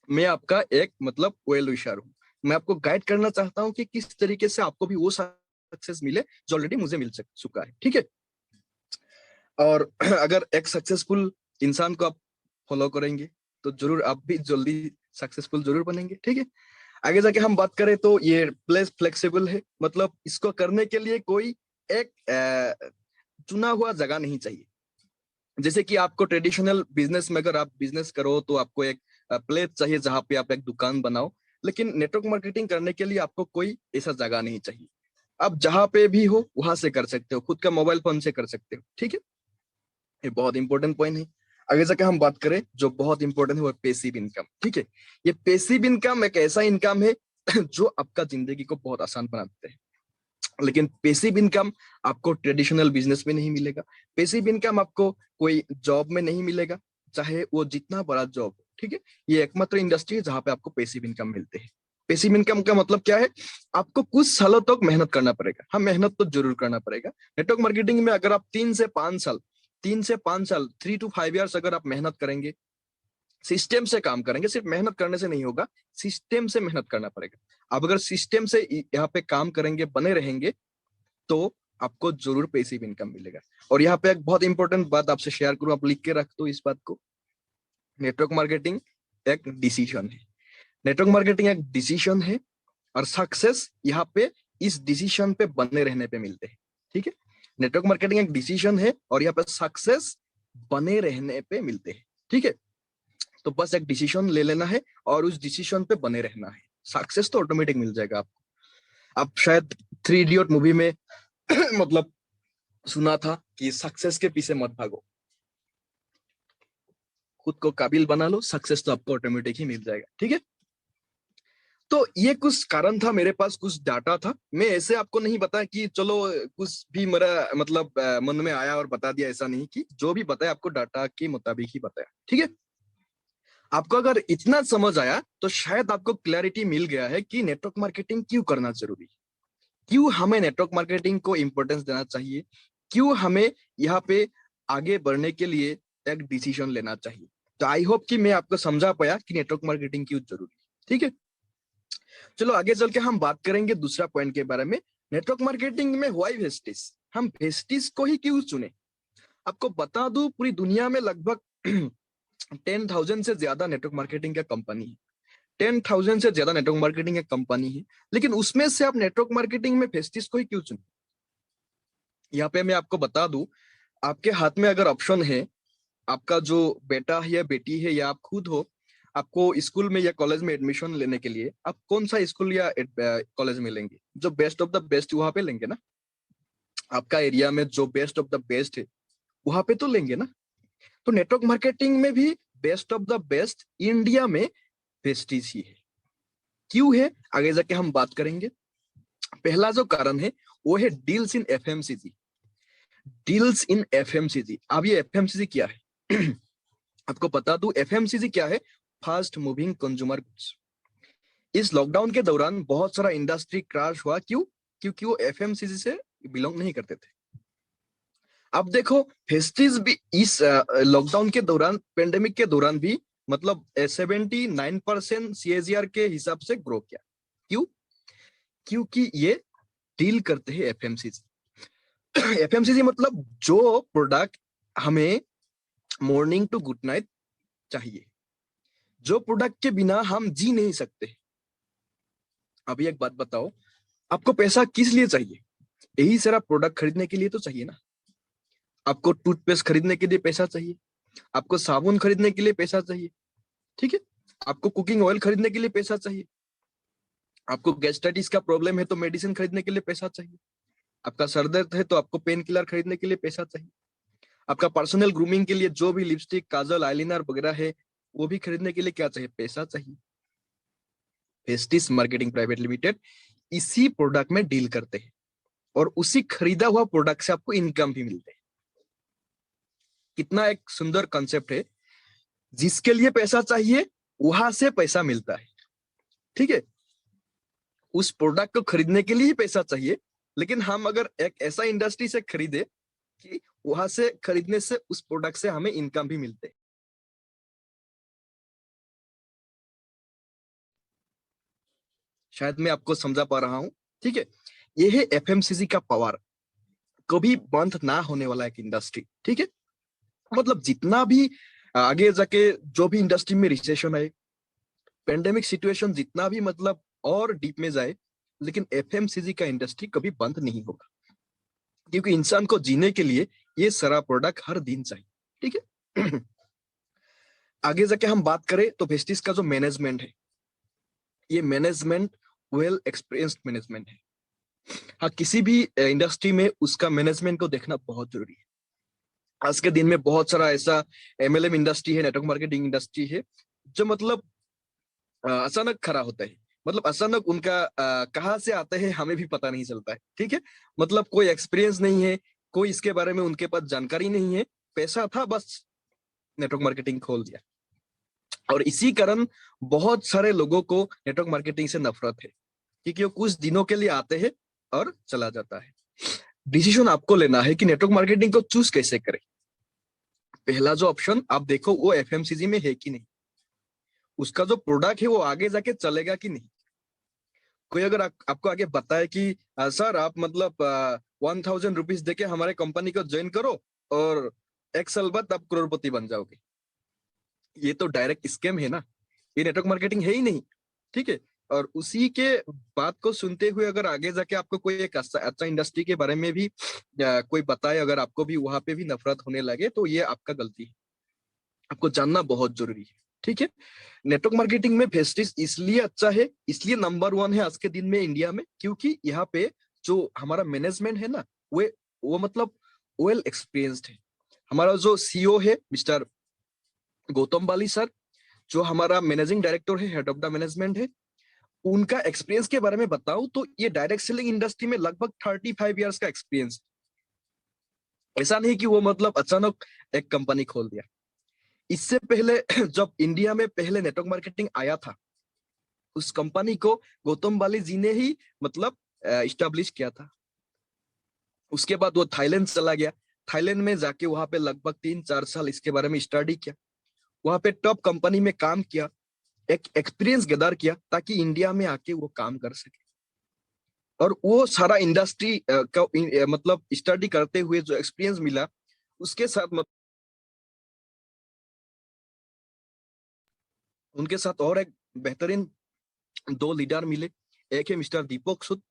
मैं आपका एक मतलब वेल विशर हूँ। मैं आपको गाइड करना चाहता हूँ कि किस तरीके से आपको भी वो सक्सेस मिले जो ऑलरेडी मुझे मिल चुका है, ठीक है। और अगर एक सक्सेसफुल इंसान को आप फॉलो करेंगे तो जरूर आप भी जल्दी सक्सेसफुल जरूर बनेंगे, ठीक है। आगे जाके हम बात करें तो ये प्लेस फ्लेक्सिबल है, मतलब इसको करने के लिए कोई एक चुना हुआ जगह नहीं चाहिए। जैसे कि आपको ट्रेडिशनल बिजनेस में अगर आप बिजनेस करो तो आपको एक प्लेस चाहिए जहां पे आप एक दुकान बनाओ, लेकिन नेटवर्क मार्केटिंग करने के लिए आपको कोई ऐसा जगह नहीं चाहिए। आप जहां पे भी हो वहां से कर सकते हो, खुद का मोबाइल फोन से कर सकते हो, ठीक है। ये बहुत इंपॉर्टेंट पॉइंट है। आगे जाके हम बात करें जो बहुत इंपॉर्टेंट है वो पैसिव इनकम, ठीक है। ये पैसिव इनकम एक ऐसा इनकम है जो आपका जिंदगी को बहुत आसान बनाते हैं। लेकिन पैसिव इनकम आपको ट्रेडिशनल बिजनेस में नहीं मिलेगा। पैसिव इनकम आपको कोई जॉब में नहीं मिलेगा, चाहे वो जितना बड़ा जॉब हो, ठीक है। ये एकमात्र इंडस्ट्री है जहां पे आपको पैसिव इनकम मिलते हैं। पैसिव इनकम का मतलब क्या है? आपको कुछ सालों तक मेहनत करना पड़ेगा। हाँ, मेहनत तो जरूर करना पड़ेगा। नेटवर्क मार्केटिंग में अगर आप 3 से 5 साल 3 to 5 years अगर आप मेहनत करेंगे, सिस्टम से काम करेंगे, सिर्फ मेहनत करने से नहीं होगा, सिस्टम से मेहनत करना पड़ेगा। आप अगर सिस्टम से यहाँ पे काम करेंगे, बने रहेंगे, तो आपको जरूर पैसिव इनकम मिलेगा। और यहाँ पे एक बहुत इंपॉर्टेंट बात आपसे शेयर करूं, आप लिख के रख दो इस बात को। नेटवर्क मार्केटिंग एक डिसीजन है। नेटवर्क मार्केटिंग एक डिसीजन है और सक्सेस यहाँ पे इस डिसीजन पे बने रहने पे मिलते हैं, ठीक है। नेटवर्क मार्केटिंग एक डिसीजन है और यहाँ पे सक्सेस बने रहने पे मिलते हैं, ठीक है। तो बस एक डिसीजन ले लेना है और उस डिसीजन पे बने रहना है, सक्सेस तो ऑटोमेटिक मिल जाएगा आपको। आप शायद 3 इडियट मूवी में मतलब सुना था कि सक्सेस के पीछे मत भागो, खुद को काबिल बना लो, सक्सेस तो आपको ऑटोमेटिक ही मिल जाएगा, ठीक है। तो ये कुछ कारण था, मेरे पास कुछ डाटा था। मैं ऐसे आपको नहीं बताया कि चलो कुछ भी मेरा मतलब मन में आया और बता दिया, ऐसा नहीं। कि जो भी बताया आपको डाटा के मुताबिक ही बताया, ठीक है। आपको अगर इतना समझ आया तो शायद आपको क्लैरिटी मिल गया है कि नेटवर्क मार्केटिंग क्यों करना जरूरी है, क्यों हमें नेटवर्क मार्केटिंग को इंपॉर्टेंस देना चाहिए, क्यों हमें यहाँ पे आगे बढ़ने के लिए एक डिसीजन लेना चाहिए। तो आई होप कि मैं आपको समझा पाया कि नेटवर्क मार्केटिंग क्यों जरूरी है, ठीक है। चलो आगे चल के हम बात करेंगे दूसरा पॉइंट के बारे में। नेटवर्क मार्केटिंग में व्हाई वेस्टिज, हम वेस्टिज को ही क्यों चुने। आपको बता दूं, पूरी दुनिया में लगभग 10,000 से ज्यादा नेटवर्क मार्केटिंग का कंपनी है। 10,000 से ज्यादा नेटवर्क मार्केटिंग का कंपनी है, लेकिन उसमें से आप नेटवर्क मार्केटिंग में वेस्टिज को ही क्यों चुने। यहाँ पे मैं आपको बता दूं, आपके हाथ में अगर ऑप्शन है, आपका जो बेटा है या बेटी है या आप खुद हो, आपको स्कूल में या कॉलेज में एडमिशन लेने के लिए आप कौन सा स्कूल या कॉलेज में लेंगे? जो बेस्ट ऑफ द बेस्ट वहां पे लेंगे ना। आपका एरिया में जो बेस्ट ऑफ द बेस्ट है वहां पे तो लेंगे ना। तो नेटवर्क मार्केटिंग में भी best of the best India में वेस्टीज ही है। क्यों है आगे जाके हम बात करेंगे। पहला जो कारण है वो है deals in FMCG. Deals in FMCG, अब ये एफएमसीजी क्या है? आपको बता दूं, एफएमसीजी क्या है? Fast moving consumer goods. इस लॉकडाउन के दौरान बहुत सारा इंडस्ट्री क्रैश हुआ। क्यों? क्योंकि वो एफएमसीजी से बिलोंग नहीं करते थे। अब देखो, फेस्टिज भी इस लॉकडाउन के दौरान, पेंडेमिक के दौरान भी मतलब 79% CAGR के हिसाब से ग्रो किया। क्यों? क्योंकि ये डील करते हैं एफएमसीजी। एफएमसीजी मतलब जो प्रोडक्ट हमें मॉर्निंग टू गुड नाइट चाहिए, जो प्रोडक्ट के बिना हम जी नहीं सकते। अभी एक बात बताओ, आपको पैसा किस लिए चाहिए? यही सारा प्रोडक्ट खरीदने के लिए तो चाहिए ना। आपको टूथपेस्ट खरीदने के लिए पैसा चाहिए, आपको साबुन खरीदने के लिए पैसा चाहिए, ठीक है। आपको कुकिंग ऑयल खरीदने के लिए पैसा चाहिए, आपको गैस्ट्राइटिस का प्रॉब्लम है तो मेडिसिन खरीदने के लिए पैसा चाहिए, आपका सर दर्द है तो आपको पेन किलर खरीदने के लिए पैसा चाहिए, आपका पर्सनल ग्रूमिंग के लिए जो भी लिपस्टिक, काजल, आईलाइनर वगैरह है वो भी खरीदने के लिए क्या चाहिए? पैसा चाहिए। फेस्टिस मार्केटिंग प्राइवेट लिमिटेड इसी प्रोडक्ट में डील करते हैं और उसी खरीदा हुआ प्रोडक्ट से आपको इनकम भी मिलते है। कितना एक सुंदर कॉन्सेप्ट है। जिसके लिए पैसा चाहिए वहां से पैसा मिलता है, ठीक है। उस प्रोडक्ट को खरीदने के लिए ही पैसा चाहिए, लेकिन हम अगर एक ऐसा इंडस्ट्री से खरीदे कि वहां से खरीदने से उस प्रोडक्ट से हमें इनकम भी मिलते है। शायद मैं आपको समझा पा रहा हूं, ठीक है। ये है एफएमसीजी का पावर, कभी बंद ना होने वाला एक इंडस्ट्री, ठीक है। मतलब जितना भी आगे जाके जो भी इंडस्ट्री में रिसेशन आए, पेंडेमिक सिचुएशन जितना भी मतलब और डीप में जाए, लेकिन एफएमसीजी का इंडस्ट्री कभी बंद नहीं होगा। क्योंकि इंसान को जीने के लिए ये सारा प्रोडक्ट हर दिन चाहिए। ठीक है। आगे जाके हम बात करें तो वेस्टिज का जो मैनेजमेंट है, ये मैनेजमेंट वेल एक्सपीरियंस्ड मैनेजमेंट है। हाँ, किसी भी इंडस्ट्री में उसका मैनेजमेंट को देखना बहुत जरूरी है। आज के दिन में बहुत सारा ऐसा एमएलएम इंडस्ट्री है, नेटवर्क मार्केटिंग इंडस्ट्री है, जो मतलब अचानक खड़ा होता है। मतलब अचानक उनका कहाँ से आता है हमें भी पता नहीं चलता है। ठीक है, मतलब कोई एक्सपीरियंस नहीं है, कोई इसके बारे में उनके पास जानकारी नहीं है, पैसा था बस नेटवर्क मार्केटिंग खोल दिया। और इसी कारण बहुत सारे लोगों को नेटवर्क मार्केटिंग से नफरत है, क्योंकि वो कुछ दिनों के लिए आते हैं और चला जाता है। डिसीजन आपको लेना है कि नेटवर्क मार्केटिंग को चूज कैसे करें। पहला जो ऑप्शन आप देखो वो एफएमसीजी में है कि नहीं, उसका जो प्रोडक्ट है वो आगे जाके चलेगा कि नहीं। कोई अगर आपको आगे बताए कि सर आप मतलब 1000 रुपीज देके हमारे कंपनी को ज्वाइन करो और 1 साल बाद आप करोड़पति बन जाओगे, ये तो डायरेक्ट स्कैम है ना, ये नेटवर्क मार्केटिंग है ही नहीं। ठीक है, और उसी के बात को सुनते हुए अगर आगे जाके आपको कोई एक अच्छा इंडस्ट्री के बारे में भी कोई बताए, अगर आपको भी वहां पे भी नफरत होने लगे, तो ये आपका गलती है। आपको जानना बहुत जरूरी है। ठीक है, नेटवर्क मार्केटिंग में वेस्टिज इसलिए अच्छा है, इसलिए नंबर 1 है आज के दिन में इंडिया में, क्योंकि यहाँ पे जो हमारा मैनेजमेंट है ना, वो मतलब वेल एक्सपीरियंस्ड है। हमारा जो सीईओ है मिस्टर गौतम बाली सर, जो हमारा मैनेजिंग डायरेक्टर है, हेड ऑफ द मैनेजमेंट है, उनका एक्सपीरियंस के बारे में बताऊं तो ये डायरेक्ट सेलिंग इंडस्ट्री में लगभग 35 इयर्स का एक्सपीरियंस। ऐसा नहीं कि वो मतलब अचानक एक कंपनी खोल दिया। इससे पहले जब इंडिया में पहले नेटवर्क मार्केटिंग आया था, उस कंपनी को गौतम बाली जी ने ही मतलब इस्टेब्लिश किया था। उसके बाद वो थाईलैंड चला गया, थाईलैंड में जाके वहां पे लगभग 3-4 साल इसके बारे में स्टडी किया, वहां पे टॉप कंपनी में काम किया, एक एक्सपीरियंस गैदर किया ताकि इंडिया में आके वो काम कर सके। और वो सारा इंडस्ट्री का मतलब स्टडी करते हुए जो एक्सपीरियंस मिला, उसके साथ उनके साथ और एक बेहतरीन 2 लीडर मिले। एक है मिस्टर दीपक सूद,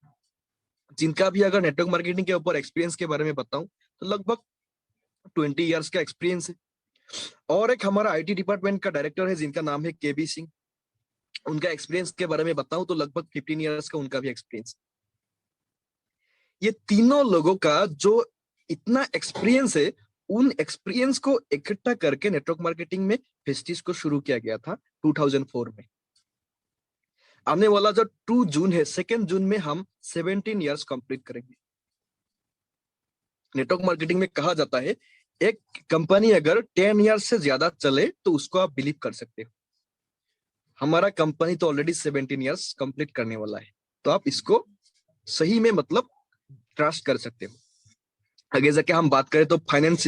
जिनका भी अगर नेटवर्क मार्केटिंग के ऊपर एक्सपीरियंस के बारे में बताऊं तो लगभग 20 इयर्स का एक्सपीरियंस है। और एक हमारा आईटी डिपार्टमेंट का डायरेक्टर है जिनका नाम है केबी सिंह, उनका एक्सपीरियंस के बारे में बताऊं तो लगभग 15 इयर्स का उनका भी एक्सपीरियंस। ये तीनों लोगों का जो इतना एक्सपीरियंस है, उन एक्सपीरियंस को इकट्ठा करके नेटवर्क मार्केटिंग में वेस्टिज को शुरू किया गया था 2004 में। आने वाला जो 2 जून है, 2 जून में हम 17 इयर्स कंप्लीट करेंगे। नेटवर्क मार्केटिंग में कहा जाता है एक कंपनी अगर 10 इयर्स से ज्यादा चले तो उसको आप बिलीव कर सकते हो। हमारा कंपनी तो ऑलरेडी 17 इयर्स कंप्लीट करने वाला है, तो आप इसको सही में मतलब ट्रस्ट कर सकते हो। आगे जाके हम बात करें तो फाइनेंस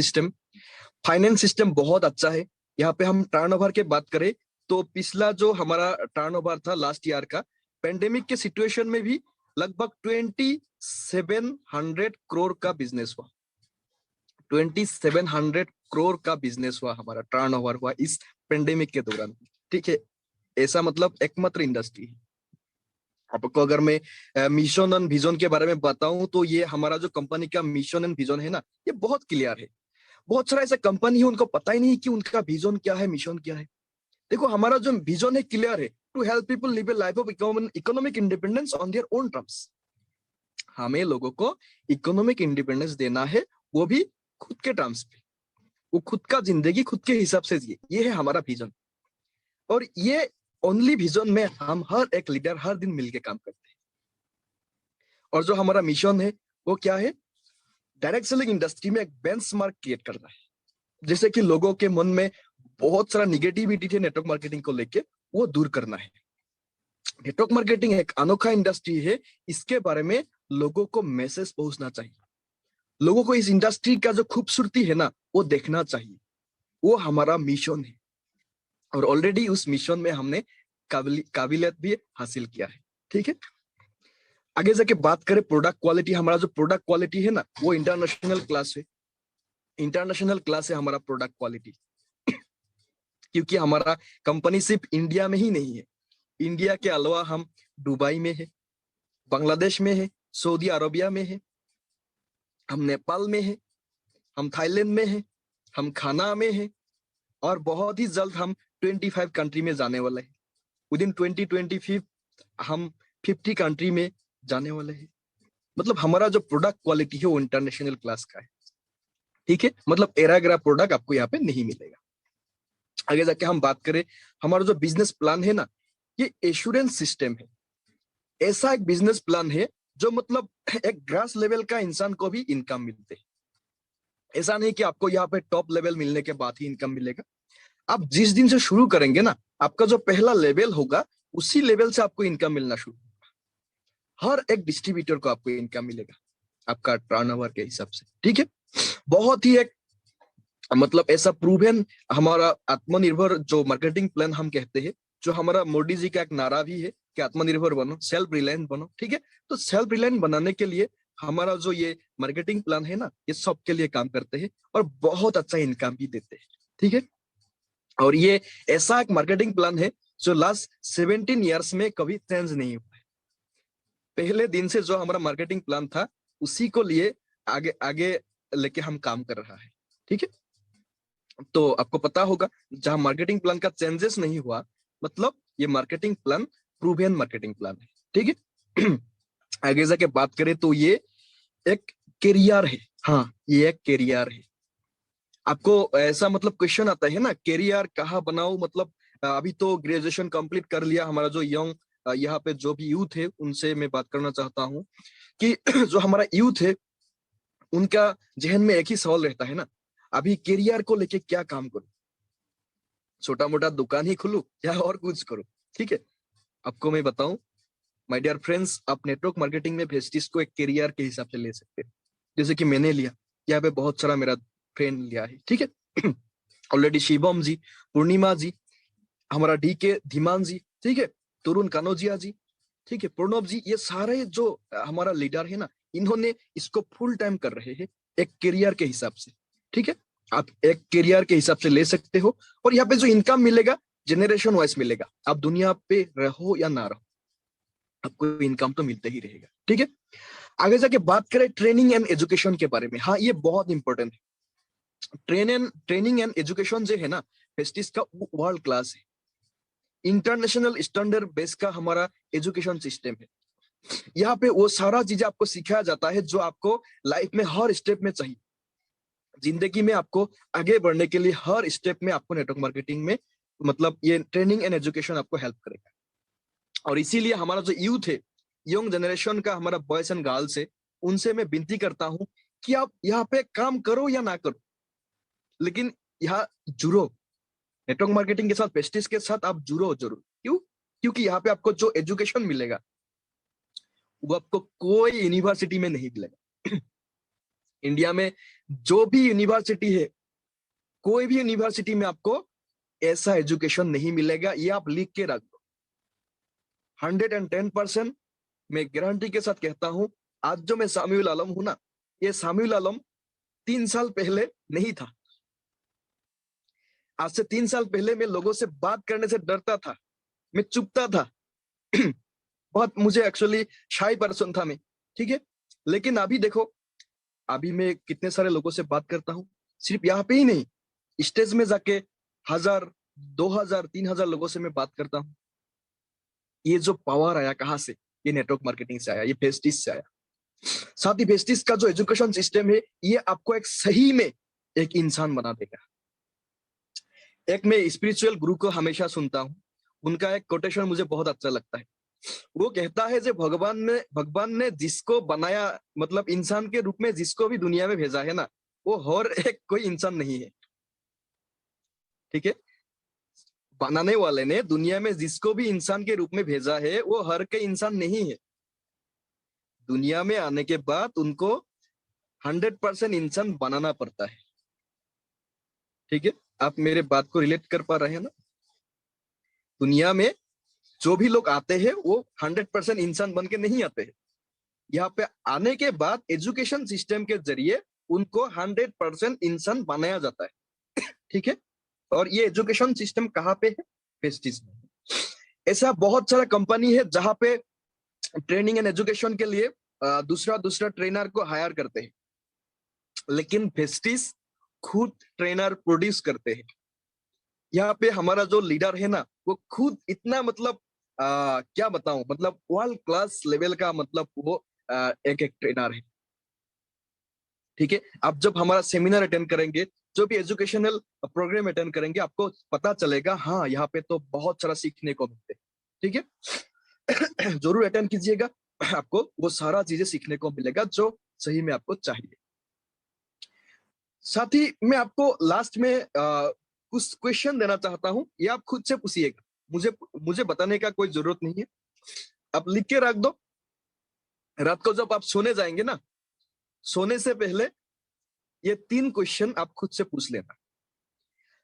सिस्टम बहुत अच्छा है। यहाँ पे हम टर्नओवर के बात करें तो पिछला जो हमारा टर्नओवर था लास्ट ईयर का, पेंडेमिक के सिचुएशन में भी लगभग 2700 करोड़ का बिजनेस हुआ। 2700 करोड़ का बिजनेस हुआ, हमारा टर्नओवर हुआ इस पेंडेमिक के दौरान। ठीक है, ऐसा मतलब एकमात्र इंडस्ट्री है। आपको अगर मैं मिशन एंड विजन के बारे में बताऊं तो ये हमारा जो कंपनी का मिशन एंड विजन है ना, ये बहुत क्लियर है। बहुत सारा ऐसा कंपनी है उनको पता ही नहीं कि उनका विजन क्या है, मिशन क्या है। देखो हमारा जो विजन है क्लियर है, to help people live a life of economic independence on their own terms. हमें लोगों को इकोनॉमिक इंडिपेंडेंस देना है, वो भी खुद के टर्म्स पे। वो खुद का जिंदगी खुद के हिसाब से जिए, ये है हमारा विजन। और ये ओनली विजन में हम हर एक लीडर हर दिन मिलके काम करते हैं। और जो हमारा मिशन है वो क्या है, डायरेक्ट सेलिंग इंडस्ट्री में एक बेंचमार्क क्रिएट करना है। जैसे कि लोगों के मन में बहुत सारा निगेटिविटी थे नेटवर्क मार्केटिंग को लेके, वो दूर करना है। नेटवर्क मार्केटिंग एक अनोखा इंडस्ट्री है, इसके बारे में लोगों को मैसेज पहुंचना चाहिए। लोगों को इस इंडस्ट्री का जो खूबसूरती है ना, वो देखना चाहिए। वो हमारा मिशन है और ऑलरेडी उस मिशन में हमने काबिलियत भी हासिल किया है। ठीक है, आगे जाके बात करें प्रोडक्ट क्वालिटी। हमारा जो प्रोडक्ट क्वालिटी है ना, वो इंटरनेशनल क्लास है। इंटरनेशनल क्लास है हमारा प्रोडक्ट क्वालिटी, क्योंकि हमारा कंपनी सिर्फ इंडिया में ही नहीं है, इंडिया के अलावा हम दुबई में है, बांग्लादेश में है, सऊदी अरबिया में है, हम नेपाल में है, हम थाईलैंड में है, हम खाना में हैं और बहुत ही जल्द हम 25 कंट्री में जाने वाले हैं। विद इन 2025 हम 50 कंट्री में जाने वाले हैं। मतलब हमारा जो प्रोडक्ट क्वालिटी है वो इंटरनेशनल क्लास का है। ठीक है, मतलब एरा गैरा प्रोडक्ट आपको यहाँ पे नहीं मिलेगा। आगे जाके हम बात करें, हमारा जो बिजनेस प्लान है ना, ये एश्योरेंस सिस्टम है। ऐसा एक बिजनेस प्लान है जो मतलब एक ग्रास लेवल का इंसान को भी इनकम मिलते है। ऐसा नहीं कि आपको यहाँ पे टॉप लेवल मिलने के बाद ही इनकम मिलेगा। आप जिस दिन से शुरू करेंगे ना, आपका जो पहला लेवल होगा उसी लेवल से आपको इनकम मिलना शुरू होगा। हर एक डिस्ट्रीब्यूटर को आपको इनकम मिलेगा आपका टर्नओवर के हिसाब से। ठीक है, बहुत ही एक मतलब ऐसा प्रूवन हमारा आत्मनिर्भर जो मार्केटिंग प्लान हम कहते हैं, जो हमारा मोदी जी का एक नारा भी है कि आत्मनिर्भर बनो, सेल्फ रिलायंस बनो। ठीक है, तो सेल्फ रिलायंस बनाने के लिए हमारा जो ये मार्केटिंग प्लान है ना, ये सबके लिए काम करते हैं और बहुत अच्छा इनकम भी देते हैं। ठीक है, और ये ऐसा एक मार्केटिंग प्लान है जो लास्ट 17 ईयर्स में कभी चेंज नहीं हुआ है। पहले दिन से जो हमारा मार्केटिंग प्लान था उसी को लिए आगे आगे लेके हम काम कर रहा है। ठीक है, तो आपको पता होगा जहां मार्केटिंग प्लान का चेंजेस नहीं हुआ, मतलब ये marketing plan proven marketing plan है। ठीक है, आगे जाके बात करें तो ये एक कैरियर है। हाँ, ये एक कैरियर है। आपको ऐसा मतलब क्वेश्चन आता है ना, कैरियर कहाँ बनाओ, मतलब अभी तो ग्रेजुएशन कंप्लीट कर लिया हमारा जो यंग यहाँ पे जो भी यूथ है उनसे मैं बात करना चाहता हूँ कि जो हमारा यूथ है उनका जहन में एक ही सवाल रहता है ना, अभी कैरियर को लेके क्या काम करूं, छोटा मोटा दुकान ही खोलूं या और कुछ करूं। ठीक है, आपको मैं बताऊं माय डियर फ्रेंड्स, आप नेटवर्क मार्केटिंग में वेस्टिज को एक कैरियर के हिसाब से ले सकते हैं। जैसे कि मैंने लिया, यहाँ पे बहुत सारा मेरा फ्रेंड लिया है। ठीक है, ऑलरेडी शिवम जी, पूर्णिमा जी, हमारा डीके धीमान जी, ठीक है, तरुण कानोजिया जी, ठीक है, प्रणव जी, ये सारे जो हमारा लीडर है ना, इन्होंने इसको फुल टाइम कर रहे हैं एक कैरियर के हिसाब से। ठीक है, आप एक कैरियर के हिसाब से ले सकते हो और यहाँ पे जो इनकम मिलेगा जनरेशन वाइज मिलेगा। आप दुनिया पे रहो या ना रहो, आपको इनकम तो मिलते ही रहेगा। ठीक है, आगे जाके बात करें ट्रेनिंग एंड एजुकेशन के बारे में। हाँ, ये बहुत इंपॉर्टेंट है। ट्रेनिंग एंड एजुकेशन जो है ना, फेस्टिस का वर्ल्ड क्लास है, इंटरनेशनल स्टैंडर्ड बेस का हमारा एजुकेशन सिस्टम है। यहाँ पे वो सारा चीजें आपको सिखाया जाता है जो आपको लाइफ में हर स्टेप में चाहिए। जिंदगी में आपको आगे बढ़ने के लिए हर स्टेप में आपको नेटवर्क मार्केटिंग में मतलब ये ट्रेनिंग एंड एजुकेशन आपको हेल्प करेगा। और इसीलिए हमारा जो यूथ है, यंग जनरेशन का हमारा बॉयज एंड गर्ल्स है, उनसे मैं विनती करता हूँ कि आप यहाँ पे काम करो या ना करो, लेकिन यहाँ जुड़ो। नेटवर्क मार्केटिंग के साथ, पेस्टिस के साथ आप जुड़ो जरूर। क्यों? क्योंकि यहाँ पे आपको जो एजुकेशन मिलेगा वो आपको कोई यूनिवर्सिटी में नहीं मिलेगा। इंडिया में जो भी यूनिवर्सिटी है, कोई भी यूनिवर्सिटी में आपको ऐसा एजुकेशन नहीं मिलेगा। ये आप लिख के रख दो। 110% मैं गारंटी के साथ कहता हूं, आज जो मैं साम्युल आलम हूं ना, ये साम्युल आलम 3 साल पहले नहीं था। आज से 3 साल पहले मैं लोगों से बात करने से डरता था, मैं चुपता था। बहुत मुझे एक्चुअली शाई पर्सन था मैं। ठीक है, लेकिन अभी देखो, अभी मैं कितने सारे लोगों से बात करता हूँ, सिर्फ यहाँ पे ही नहीं, स्टेज में जाके 1000, 2000, 3000 लोगों से मैं बात करता हूँ। ये जो पावर आया कहाँ से? ये नेटवर्क मार्केटिंग से आया, ये फेस्टिस से आया। साथ ही फेस्टिस का जो एजुकेशन सिस्टम है, ये आपको एक सही में एक इंसान बना देगा। एक मैं स्पिरिचुअल गुरु को हमेशा सुनता हूँ, उनका एक कोटेशन मुझे बहुत अच्छा लगता है। वो कहता है जो भगवान ने जिसको बनाया, मतलब इंसान के रूप में जिसको भी दुनिया में भेजा है ना, वो हर एक कोई इंसान नहीं है। ठीक है, बनाने वाले ने दुनिया में जिसको भी इंसान के रूप में भेजा है वो हर के इंसान नहीं है। दुनिया में आने के बाद उनको 100% इंसान बनाना पड़ता है। ठीक है, आप मेरे बात को रिलेट कर पा रहे हैं ना? दुनिया में जो भी लोग आते हैं वो 100% इंसान बन के नहीं आते हैं। यहाँ पे आने के बाद एजुकेशन सिस्टम के जरिए उनको 100% इंसान बनाया जाता है। ठीक है, और ये एजुकेशन सिस्टम कहाँ पे है? फेस्टिस में। ऐसा बहुत सारा कंपनी है जहाँ पे ट्रेनिंग एंड एजुकेशन के लिए दूसरा ट्रेनर को हायर करते हैं, लेकिन फेस्टिस खुद ट्रेनर प्रोड्यूस करते हैं। यहाँ पे हमारा जो लीडर है ना, वो खुद इतना मतलब क्या बताऊं, मतलब वर्ल्ड क्लास लेवल का, मतलब वो एक एक ट्रेनर है। ठीक है, आप जब हमारा सेमिनार अटेंड करेंगे, जो भी एजुकेशनल प्रोग्राम अटेंड करेंगे, आपको पता चलेगा हाँ यहाँ पे तो बहुत सारा सीखने को मिलते हैं। ठीक है जरूर अटेंड कीजिएगा, आपको वो सारा चीजें सीखने को मिलेगा जो सही में आपको चाहिए। साथ ही मैं आपको लास्ट में कुछ क्वेश्चन देना चाहता हूँ, ये आप खुद से पूछिएगा, मुझे मुझे बताने का कोई जरूरत नहीं है। आप लिख के रख दो, रात को जब आप सोने जाएंगे ना, सोने से पहले ये 3 क्वेश्चन आप खुद से पूछ लेना।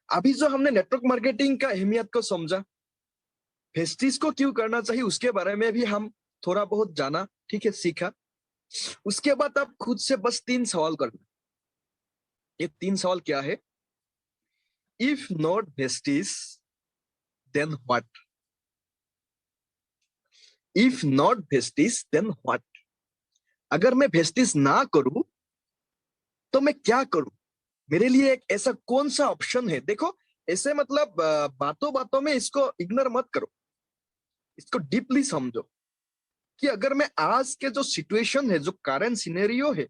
अभी जो हमने नेटवर्क मार्केटिंग का अहमियत को समझा, फेस्टिस को क्यों करना चाहिए उसके बारे में भी हम थोड़ा बहुत जाना, ठीक है, सीखा। उसके बाद आप खुद से बस 3 सवाल करना। ये 3 सवाल क्या है? इफ नॉट फेस्टिस देन व्हाट? इफ नॉट फेस्टिस देन व्हाट? अगर मैं फेस्टिस ना करूं तो मैं क्या करूं? मेरे लिए एक ऐसा कौन सा ऑप्शन है? देखो, ऐसे मतलब बातों बातों में इसको इग्नोर मत करो, इसको डीपली समझो कि अगर मैं आज के जो सिचुएशन है, जो करंट सिनेरियो है,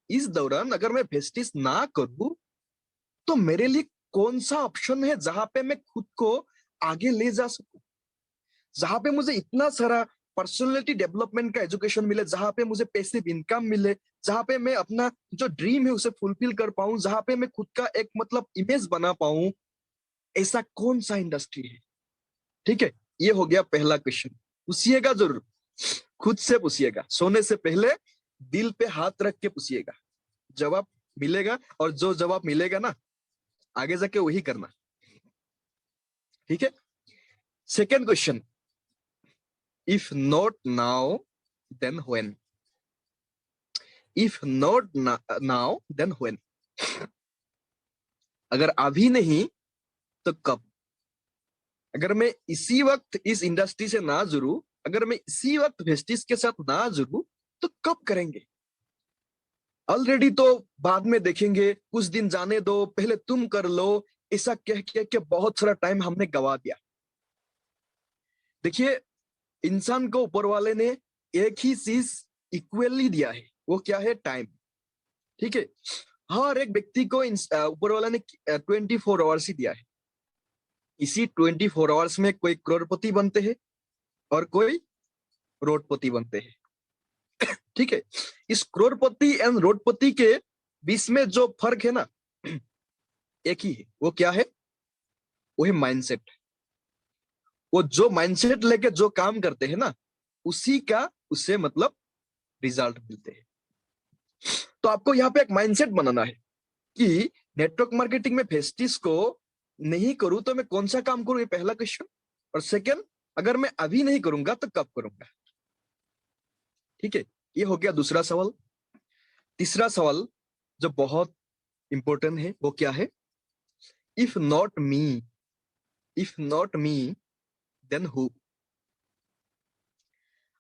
इस दौरान अगर मैं फेस्टिस ना करूं तो मेरे लिए कौन सा ऑप्शन है जहां पे मैं खुद को आगे ले जा सकूं, जहां पे मुझे इतना सारा पर्सनालिटी डेवलपमेंट का एजुकेशन मिले, जहां पे मुझे पैसिव इनकम मिले, जहां पे मैं अपना जो ड्रीम है उसे फुलफिल कर पाऊं, जहां पे मैं खुद का एक मतलब इमेज बना पाऊं। ऐसा कौन सा इंडस्ट्री है? ठीक है, ये हो गया पहला क्वेश्चन। पूछिएगा जरूर, खुद से पूछिएगा, सोने से पहले दिल पे हाथ रख के पूछिएगा, जवाब मिलेगा। और जो जवाब मिलेगा ना, आगे जाके वही करना। ठीक है, second question, if not now then when? If not now then when? अगर अभी नहीं तो कब? अगर मैं इसी वक्त इस इंडस्ट्री से ना जुड़ूं, अगर मैं इसी वक्त वेस्टिज के साथ ना जुड़ूं, तो कब करेंगे? ऑलरेडी तो बाद में देखेंगे, कुछ दिन जाने दो, पहले तुम कर लो, ऐसा कह के बहुत सारा टाइम हमने गवा दिया। देखिए, इंसान को ऊपर वाले ने एक ही चीज इक्वली दिया है, वो क्या है? टाइम। ठीक है, हर एक व्यक्ति को ऊपर वाला ने 24 आवर्स ही दिया है। इसी 24 आवर्स में कोई करोड़पति बनते हैं और कोई रोडपति बनते हैं। ठीक है, इस करोड़पति एंड रोडपति के बीच में जो फर्क है ना, एक ही है। वो क्या है? वो है माइंडसेट। वो जो माइंडसेट लेके जो काम करते हैं ना, उसी का उससे मतलब रिजल्ट मिलते हैं। तो आपको यहाँ पे एक माइंडसेट बनाना है कि नेटवर्क मार्केटिंग में फेस्टिस को नहीं करूं तो मैं कौन सा काम करूं, ये पहला क्वेश्चन। और सेकंड, अगर मैं अभी नहीं करूंगा तो कब करूंगा? ठीक है, ये हो गया दूसरा सवाल। तीसरा सवाल जो बहुत इंपॉर्टेंट है, वो क्या है? If not me, if not me then who?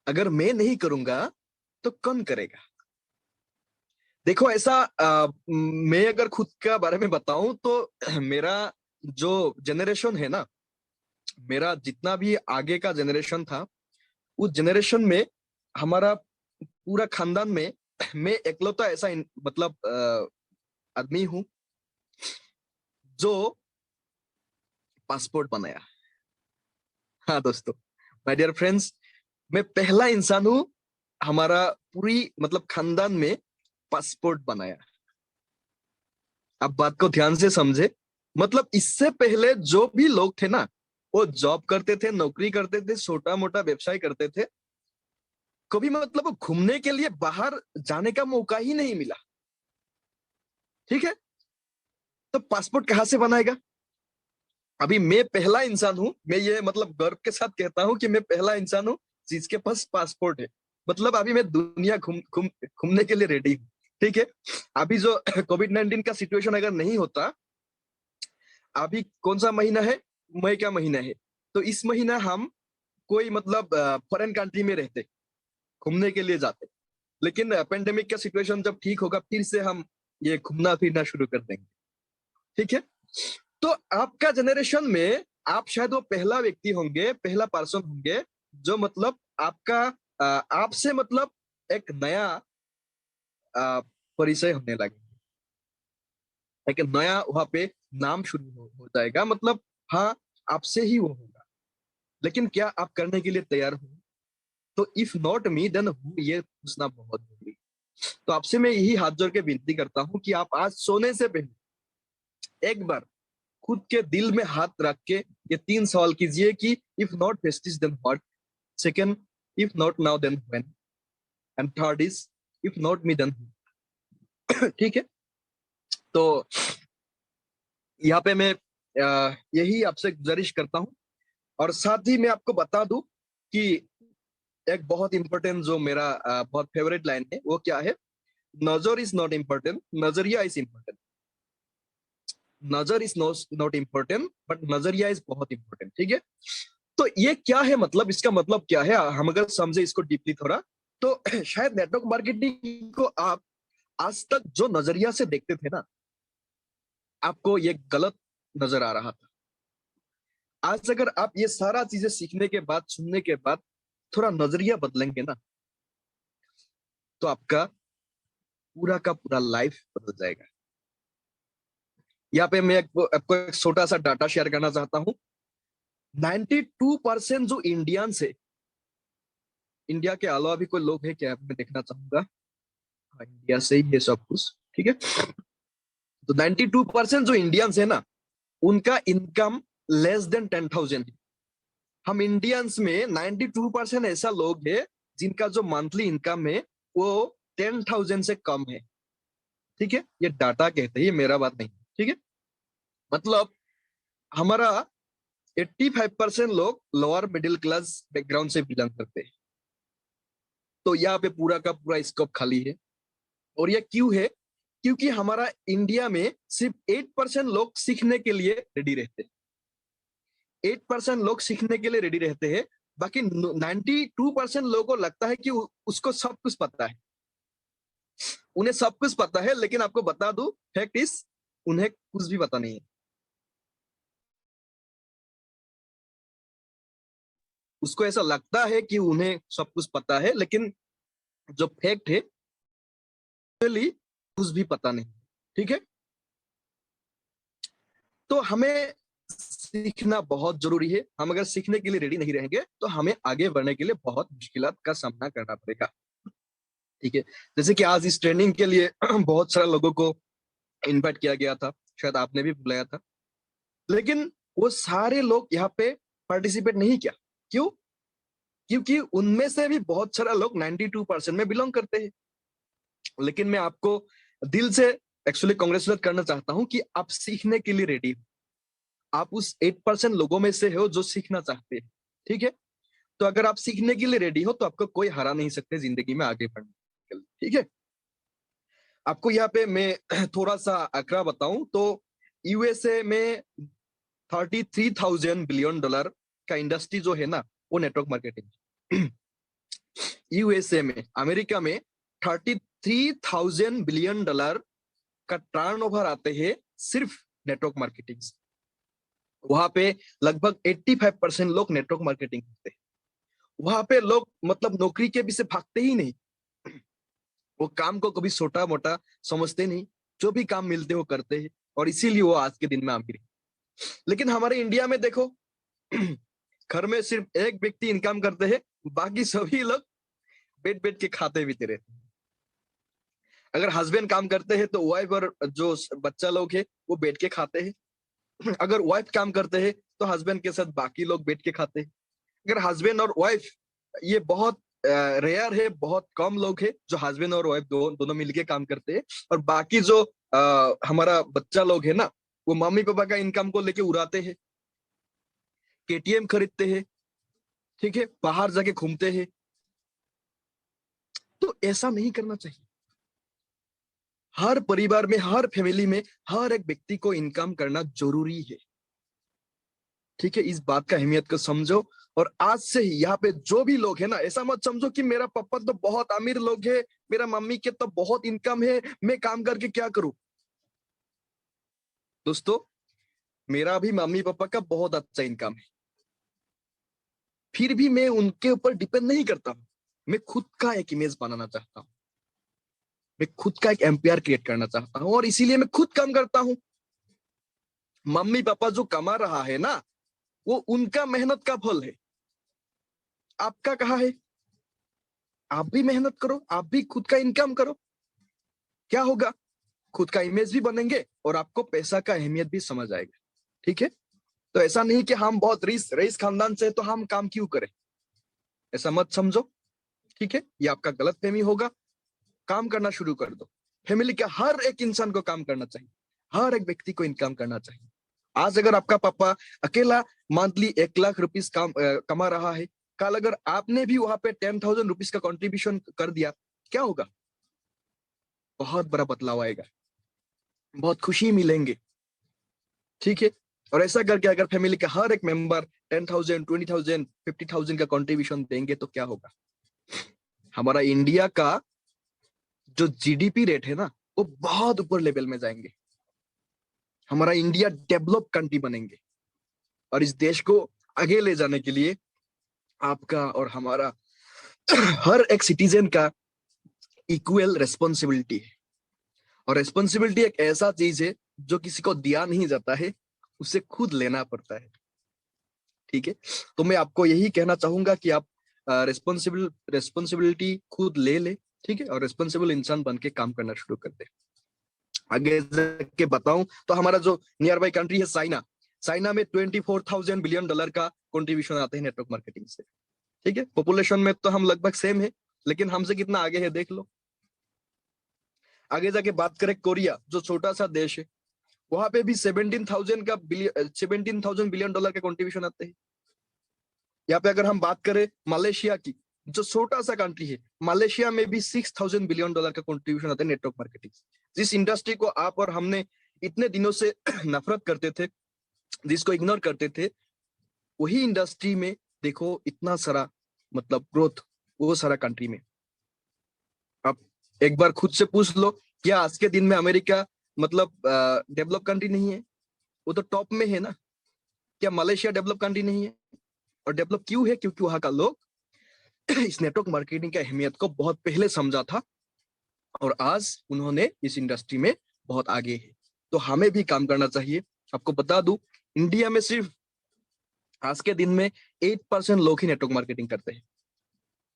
अगर मैं नहीं करूंगा तो कौन करेगा? देखो, ऐसा मैं अगर खुद का बारे में बताऊं तो मेरा जो जनरेशन है ना, मेरा जितना भी आगे का जनरेशन था, उस जनरेशन में हमारा पूरा खानदान में मैं एकलौता ऐसा मतलब आदमी हूं जो पासपोर्ट बनाया। हाँ दोस्तों, माय डियर फ्रेंड्स, मैं पहला इंसान हूं हमारा पूरी मतलब खानदान में पासपोर्ट बनाया। अब बात को ध्यान से समझे, मतलब इससे पहले जो भी लोग थे ना, वो जॉब करते थे, नौकरी करते थे, छोटा मोटा व्यवसाय करते थे, कभी मतलब घूमने के लिए बाहर जाने का मौका ही नहीं मिला। ठीक है, तो पासपोर्ट कहां से बनाएगा? अभी मैं पहला इंसान हूं, मैं ये मतलब गर्व के साथ कहता हूं कि मैं पहला इंसान हूं जिसके पास पासपोर्ट है। मतलब अभी मैं दुनिया घूमने के लिए रेडी हूं। ठीक है, अभी जो कोविड-19 का सिचुएशन अगर नहीं होता, अभी कौन सा महीना है? मई का महीना है। तो इस महीना हम कोई मतलब फॉरेन कंट्री में रहते, घूमने के लिए जाते। लेकिन पेंडेमिक का सिचुएशन जब ठीक होगा, फिर से हम ये घूमना फिरना शुरू कर देंगे। ठीक है। तो आपका जनरेशन में आप शायद वो पहला व्यक्ति होंगे, पहला पर्सन होंगे जो मतलब आपका आपसे मतलब एक नया परिचय होने लगे, एक नया वहां पे नाम शुरू हो जाएगा, मतलब हाँ आपसे ही वो होगा। लेकिन क्या आप करने के लिए तैयार हो? तो if not me then who, ये पूछना बहुत जरूरी। तो आपसे मैं यही हाथ जोड़ के विनती करता हूँ कि आप आज सोने से पहले एक बार खुद के दिल में हाथ रख के ये 3 सवाल कीजिए कि if not justice then what, second if not now then when, and third is if not me then who. ठीक है। तो यहाँ पे मैं यही आपसे गुजारिश करता हूँ। और साथ ही मैं आपको बता दूं कि एक बहुत इंपॉर्टेंट जो मेरा बहुत फेवरेट लाइन है वो क्या है, नजर इज नॉट इम्पोर्टेंट, नजरिया इज इम्पोर्टेंट। नजर इज नॉट इम्पोर्टेंट बट नजरिया इज बहुत इंपॉर्टेंट। ठीक है। तो ये क्या है, मतलब इसका मतलब क्या है, हम अगर समझे इसको डीपली थोड़ा, तो शायद नेटवर्क मार्केटिंग को आप आज तक जो नजरिया से देखते थे ना, आपको ये गलत नजर आ रहा था। आज अगर आप ये सारा चीजें सीखने के बाद, सुनने के बाद थोड़ा नजरिया बदलेंगे ना, तो आपका पूरा का पूरा लाइफ बदल जाएगा। यहाँ पे मैं आपको एक छोटा सा डाटा शेयर करना चाहता हूँ। 92% जो इंडियंस है, इंडिया के अलावा भी कोई लोग है क्या, मैं देखना चाहूंगा। हाँ, इंडिया से ही है सब कुछ। ठीक है। तो 92% जो इंडियंस है ना, उनका इनकम लेस देन 10,000 है। हम इंडियंस में 92% ऐसा लोग है जिनका जो मंथली इनकम है वो 10,000 से कम है। ठीक है। ये डाटा कहते हैं, ये मेरा बात नहीं। ठीक है। मतलब हमारा 85% लोग लोअर मिडिल क्लास बैकग्राउंड से बिलोंग करते हैं। तो यहाँ पे पूरा का पूरा स्कोप खाली है। और ये क्यों है? क्योंकि हमारा इंडिया में सिर्फ 8% लोग सीखने के लिए रेडी रहते हैं। 8% लोग सीखने के लिए रेडी रहते हैं। बाकी 92% लोगों को लगता है कि उसको सब कुछ पता है, उन्हें सब कुछ पता है। लेकिन आपको बता दूं, फैक्ट इज उन्हें कुछ भी पता नहीं है। उसको ऐसा लगता है कि उन्हें सब कुछ पता है, लेकिन जो फैक्ट है एक्चुअली कुछ भी पता नहीं। ठीक है। तो हमें सीखना बहुत जरूरी है। हम अगर सीखने के लिए रेडी नहीं रहेंगे तो हमें आगे बढ़ने के लिए बहुत मुश्किलात का सामना करना पड़ेगा। ठीक है। जैसे कि आज इस ट्रेनिंग के लिए बहुत सारे लोगों को इनवाइट किया गया था, शायद आपने भी बुलाया था, लेकिन वो सारे लोग यहाँ पे पार्टिसिपेट नहीं किया। क्यों? क्योंकि उनमें से भी बहुत सारा लोग 92% में बिलोंग करते हैं। लेकिन मैं आपको दिल से एक्चुअली कांग्रेचुलेट करना चाहता हूं कि आप सीखने के लिए रेडी हो। आप उस 8% लोगों में से हो जो सीखना चाहते हैं। ठीक है। तो अगर आप सीखने के लिए रेडी हो तो आपको कोई हरा नहीं सकते जिंदगी में आगे बढ़ने के लिए। ठीक है। आपको यहाँ पे मैं थोड़ा सा आंकड़ा बताऊं तो यूएसए में 33,000 बिलियन डॉलर का इंडस्ट्री जो है ना, वो नेटवर्क मार्केटिंग। यूएसए में, अमेरिका में 33,000 बिलियन डॉलर का टर्नओवर आते हैं सिर्फ नेटवर्क मार्केटिंग से। वहां पे लगभग 85% लोग नेटवर्क मार्केटिंग करते हैं। वहां पे लोग मतलब नौकरी के पीछे भागते ही नहीं। वो काम को कभी छोटा मोटा समझते नहीं, जो भी काम मिलते वो करते हैं, और इसीलिए वो आज के दिन में अमीर है। लेकिन हमारे इंडिया में देखो, घर में सिर्फ एक व्यक्ति इनकम करते हैं, बाकी सभी लोग बैठ बैठ के खाते पीते रहते हैं। अगर हस्बैंड काम करते हैं तो वाइफ और जो बच्चा लोग है वो बैठ के खाते हैं। अगर वाइफ काम करते हैं तो हस्बैंड के साथ बाकी लोग बैठ के खाते हैं। अगर हस्बैंड और वाइफ, ये बहुत रेयर है, बहुत कम लोग हैं जो हस्बैंड और वाइफ दोनों मिलके काम करते हैं। और बाकी जो हमारा बच्चा लोग है ना, वो मम्मी पापा का इनकम को लेके उड़ाते हैं, केटीएम खरीदते हैं, ठीक है, बाहर जाके घूमते हैं। तो ऐसा नहीं करना चाहिए। हर परिवार में, हर फैमिली में, हर एक व्यक्ति को इनकम करना जरूरी है। ठीक है। इस बात का अहमियत को समझो। और आज से ही यहाँ पे जो भी लोग है ना, ऐसा मत समझो कि मेरा पापा तो बहुत अमीर लोग है, मेरा मम्मी के तो बहुत इनकम है, मैं काम करके क्या करूं। दोस्तों, मेरा भी मम्मी पापा का बहुत अच्छा इनकम है, फिर भी मैं उनके ऊपर डिपेंड नहीं करता हूँ। मैं खुद का एक इमेज बनाना चाहता हूँ, मैं खुद का एक एम्पायर क्रिएट करना चाहता हूँ, और इसीलिए मैं खुद काम करता हूँ। मम्मी पापा जो कमा रहा है ना, वो उनका मेहनत का फल है। आपका कहाँ है? आप भी मेहनत करो, आप भी खुद का इनकम करो। क्या होगा? खुद का इमेज भी बनेंगे और आपको पैसा का अहमियत भी समझ आएगा। ठीक है? तो ऐसा नहीं कि हम बहुत रईस खानदान से तो हम काम क्यों करें, ऐसा मत समझो। ठीक है? ये आपका गलत फहमी होगा। काम करना शुरू कर दो। फैमिली का हर एक इंसान को काम करना चाहिए, हर एक व्यक्ति को इनकम करना चाहिए। आज अगर आपका पापा अकेला मंथली 1 लाख रुपीस कमा रहा है, कल अगर आपने भी वहां पे 10,000 रुपीज का कंट्रीब्यूशन कर दिया, क्या होगा? बहुत बड़ा बदलाव आएगा, बहुत खुशी मिलेंगे। ठीक है? और ऐसा करके अगर फैमिली का हर एक मेंबर 10,000, 20,000, 50,000 का कंट्रीब्यूशन देंगे तो क्या होगा? हमारा इंडिया का जो जीडीपी रेट है ना, वो बहुत ऊपर लेवल में जाएंगे। हमारा इंडिया डेवलप कंट्री बनेंगे। और इस देश को आगे ले जाने के लिए आपका और हमारा हर एक सिटीजन का इक्वल रेस्पॉन्सिबिलिटी है। और रेस्पॉन्सिबिलिटी एक ऐसा चीज है जो किसी को दिया नहीं जाता है, उसे खुद लेना पड़ता है। ठीक है? तो मैं आपको यही कहना चाहूंगा कि आप रेस्पॉन्सिबिलिटी खुद ले ले। ठीक है? और रेस्पॉन्सिबल इंसान बन के काम करना शुरू कर दे। आगे के बताऊं तो हमारा जो नियर बाई कंट्री है चाइना, चाइना में 24,000 बिलियन डॉलर का कंट्रीब्यूशन आते हैं नेटवर्क मार्केटिंग से। ठीक है? पॉपुलेशन में तो हम लगभग सेम है, लेकिन हमसे कितना आगे है देख लो। आगे जाके बात करें कोरिया, जो छोटा सा देश है, वहां पे भी 17,000 बिलियन डॉलर का कंट्रीब्यूशन आते हैं। यहाँ पे अगर हम बात करें मलेशिया की, जो छोटा सा कंट्री है, मलेशिया में भी 6,000 बिलियन डॉलर का कंट्रीब्यूशन आता है नेटवर्क मार्केटिंग। जिस इंडस्ट्री को आप और हमने इतने दिनों से नफरत करते थे, जिसको इग्नोर करते थे, वही इंडस्ट्री में देखो इतना सारा मतलब ग्रोथ, वो सारा कंट्री में। आप एक बार खुद से पूछ लो, क्या आज के दिन में अमेरिका मतलब डेवलप कंट्री नहीं है? वो तो टॉप में है ना। क्या मलेशिया डेवलप कंट्री नहीं है? और डेवलप क्यों है? क्योंकि वहां का लोग इस नेटवर्क मार्केटिंग की अहमियत को बहुत पहले समझा था, और आज उन्होंने इस इंडस्ट्री में बहुत आगे है। तो हमें भी काम करना चाहिए। आपको बता दूं, इंडिया में सिर्फ आज के दिन में 8% लोग ही नेटवर्क मार्केटिंग करते हैं।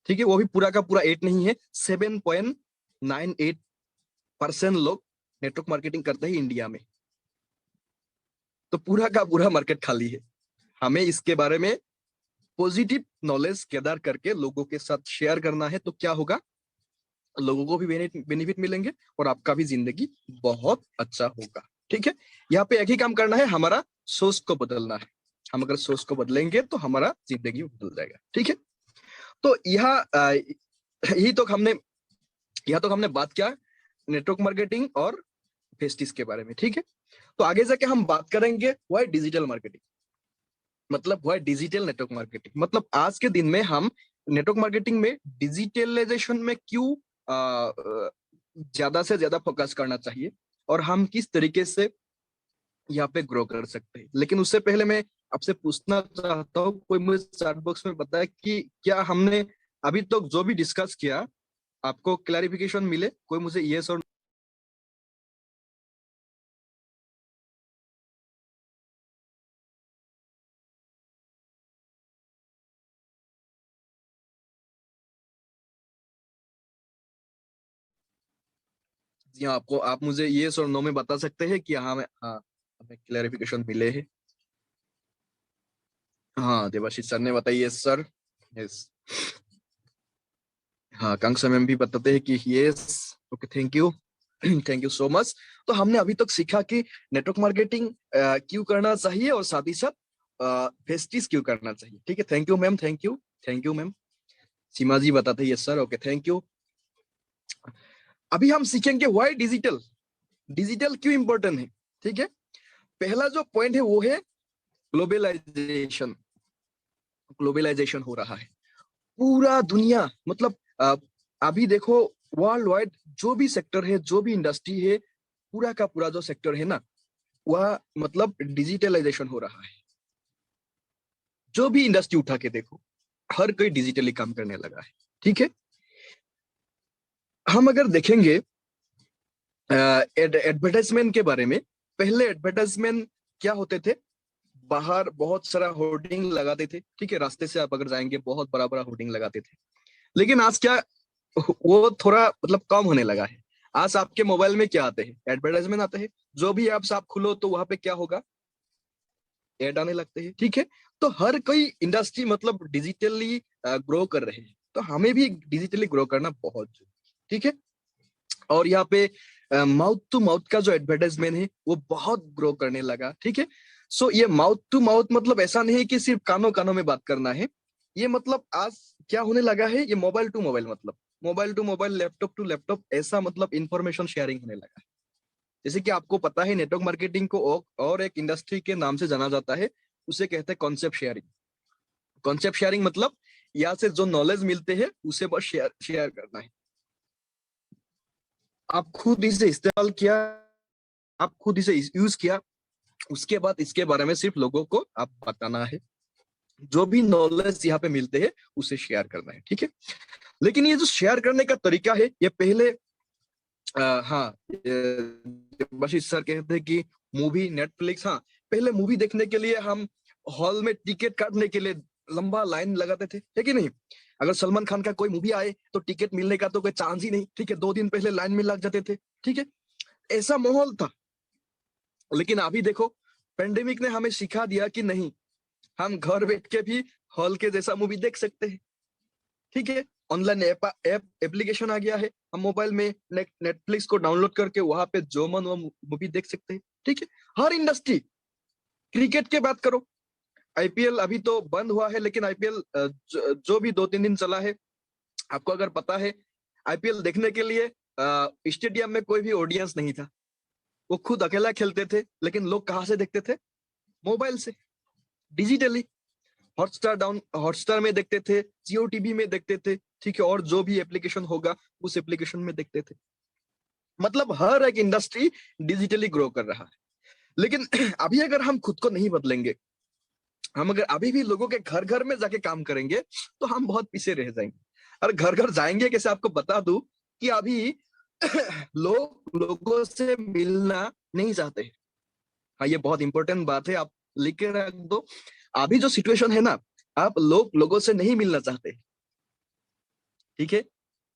ठीक है? वो भी पूरा का पूरा 8 नहीं है, 7.98% लोग नेटवर्क मार्केटिंग करते हैं इंडिया में। तो पूरा का पूरा मार्केट खाली है। हमें इसके बारे में पॉजिटिव नॉलेज गैदर करके लोगों के साथ शेयर करना है। तो क्या होगा? लोगों को भी बेनिफिट मिलेंगे और आपका भी जिंदगी बहुत अच्छा होगा। ठीक है? यहाँ पे एक ही काम करना है, हमारा सोच को बदलना है। हम अगर सोच को बदलेंगे तो हमारा जिंदगी बदल जाएगा। ठीक है? तो यही तो हमने बात किया नेटवर्क मार्केटिंग और फेस्टिस के बारे में। ठीक है? तो आगे जाके हम बात करेंगे व्हाई डिजिटल मार्केटिंग, मतलब व्हाई डिजिटल नेटवर्क मार्केटिंग। मतलब आज के दिन में हम नेटवर्क मार्केटिंग में डिजिटलाइजेशन में क्यों ज्यादा से ज्यादा फोकस करना चाहिए, और हम किस तरीके से यहाँ पे ग्रो कर सकते हैं। लेकिन उससे पहले मैं आपसे पूछना चाहता हूँ, कोई मुझे चैट बॉक्स में बताए कि क्या हमने अभी तक जो भी डिस्कस किया आपको क्लैरिफिकेशन मिले? कोई मुझे यस और जी हाँ, आपको आप मुझे यस और नो में बता सकते हैं कि हाँ हमें क्लैरिफिकेशन मिले हैं। हाँ, देवाशीष सर ने बताइए यस सर। यस। हाँ, कांक्षा मैम भी बताते हैं कि yes. Okay, thank you. Thank you so much. तो हमने अभी तक सीखा कि नेटवर्क मार्केटिंग क्यों करना चाहिए और साथ ही साथ फेस्टिस क्यों करना चाहिए। ठीक है? Thank you ma'am, thank you. Thank you ma'am. Seema ji बताते हैं yes sir. Okay, thank you. अभी हम सीखेंगे व्हाई डिजिटल, डिजिटल क्यों इंपॉर्टेंट है। ठीक है? पहला जो पॉइंट है वो है ग्लोबलाइजेशन। ग्लोबलाइजेशन हो रहा है पूरा दुनिया, मतलब अभी देखो वर्ल्ड वाइड जो भी सेक्टर है, जो भी इंडस्ट्री है, पूरा का पूरा जो सेक्टर है ना, वह मतलब डिजिटलाइजेशन हो रहा है। जो भी इंडस्ट्री उठा के देखो, हर कोई डिजिटली काम करने लगा है। ठीक है, हम अगर देखेंगे एडवर्टाइजमेंट के बारे में, पहले एडवर्टाइजमेंट क्या होते थे, बाहर बहुत सारा होर्डिंग लगाते थे। ठीक है, रास्ते से आप अगर जाएंगे बहुत बड़ा बड़ा होर्डिंग लगाते थे। लेकिन आज क्या, वो थोड़ा मतलब कम होने लगा है। आज आपके मोबाइल में क्या आते हैं, एडवर्टाइजमेंट आते हैं। जो भी ऐप्स आप खुलो तो वहां पे क्या होगा, ऐड आने लगते हैं। ठीक है, तो हर कोई इंडस्ट्री मतलब डिजिटली ग्रो कर रहे हैं, तो हमें भी डिजिटली ग्रो करना बहुत जरूरी है। ठीक है, और यहाँ पे माउथ टू माउथ का जो एडवर्टाइजमेंट है वो बहुत ग्रो करने लगा। ठीक है, सो ये माउथ टू माउथ मतलब ऐसा नहीं है कि सिर्फ कानों कानों में बात करना है। ये मतलब आज क्या होने लगा है, ये मोबाइल टू मोबाइल, मतलब mobile to mobile, laptop to laptop, ऐसा मतलब इंफॉर्मेशन शेयरिंग होने लगा है। जैसे कि आपको पता है, नेटवर्क मार्केटिंग को और एक इंडस्ट्री के नाम से जाना जाता है, उसे कहते हैं कॉन्सेप्ट शेयरिंग। कॉन्सेप्ट शेयरिंग मतलब यहाँ से जो नॉलेज मिलते हैं उसे बस शेयर शेयर करना है। आप खुद इसे इस्तेमाल किया, आप खुद इसे यूज किया, उसके बाद इसके बारे में सिर्फ लोगों को आप बताना है। जो भी नॉलेज यहाँ पे मिलते हैं उसे शेयर करना है। ठीक है, लेकिन ये जो शेयर करने का तरीका है, ये पहले हाँ, बशीर सर कहते हैं कि मूवी नेटफ्लिक्स, हाँ, पहले मूवी देखने के लिए हम हॉल में टिकट काटने के लिए लंबा लाइन लगाते थे, है कि नहीं। अगर सलमान खान का कोई मूवी आए तो टिकट मिलने का तो कोई चांस ही नहीं। ठीक है, 2 दिन पहले लाइन में लग जाते थे। ठीक है, ऐसा माहौल था। लेकिन अभी देखो, पेंडेमिक ने हमें सिखा दिया कि नहीं, हम घर बैठ के भी हॉल के जैसा मूवी देख सकते हैं। ठीक है, ऑनलाइन एप्लीकेशन आ गया है, हम मोबाइल में नेटफ्लिक्स को डाउनलोड करके वहां पे जो मन वो मूवी देख सकते हैं। ठीक है, हर इंडस्ट्री, क्रिकेट की बात करो, आईपीएल अभी तो बंद हुआ है, लेकिन आईपीएल जो भी 2-3 दिन चला है, आपको अगर पता है, आईपीएल देखने के लिए स्टेडियम में कोई भी ऑडियंस नहीं था। वो खुद अकेला खेलते थे, लेकिन लोग कहाँ से देखते थे, मोबाइल से, डिजिटली। हॉटस्टार में देखते थे, जियो टीवी में देखते थे। ठीक है, और जो भी एप्लीकेशन होगा उस एप्लीकेशन में देखते थे। मतलब हर एक इंडस्ट्री डिजिटली ग्रो कर रहा है। लेकिन अभी अगर हम खुद को नहीं बदलेंगे, हम अगर अभी भी लोगों के घर घर में जाके काम करेंगे, तो हम बहुत पीछे रह जाएंगे। और घर घर जाएंगे कैसे, आपको बता दूं कि अभी लोग लोगों से मिलना नहीं चाहते। हाँ, ये बहुत इंपॉर्टेंट बात है, आप लिख के रख दो। अभी जो सिचुएशन है ना, आप लोग लोगों से नहीं मिलना चाहते। ठीक है,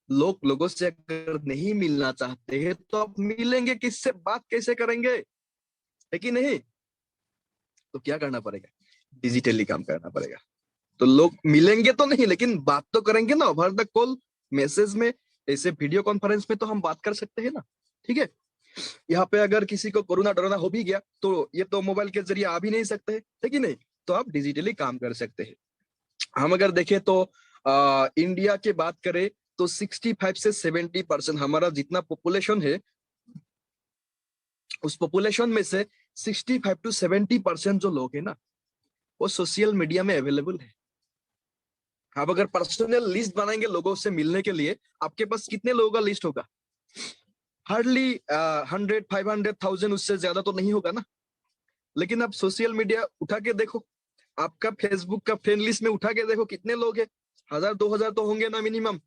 लोग लोगों से अगर नहीं मिलना चाहते हैं तो आप मिलेंगे किससे, बात कैसे करेंगे, है कि नहीं। तो क्या करना पड़ेगा, डिजिटली काम करना पड़ेगा। तो लोग मिलेंगे तो नहीं, लेकिन बात तो करेंगे ना, ओवर द कॉल, मैसेज में, ऐसे वीडियो कॉन्फ्रेंस में तो हम बात कर सकते हैं ना। ठीक है, यहाँ पे अगर किसी को कोरोना डरोना हो भी गया तो ये तो मोबाइल के जरिए आ भी नहीं सकते है कि नहीं। तो आप डिजिटली काम कर सकते हैं। हम अगर देखें तो इंडिया की बात करें तो 65 से 70% हमारा जितना पॉपुलेशन है, उस पॉपुलेशन में से 65 to 70% जो लोग हैं ना, वो सोशल मीडिया में अवेलेबल है। आप अगर पर्सनल लिस्ट बनाएंगे लोगों से मिलने के लिए, आपके पास कितने लोगों का लिस्ट होगा, हार्डली 100, 500, 1000, उससे ज्यादा तो नहीं होगा ना। लेकिन आप सोशल मीडिया उठा के देखो, आपका फेसबुक का फ्रेंड लिस्ट में उठा के देखो कितने लोग हैं, 1000, 2000 तो होंगे ना मिनिमम।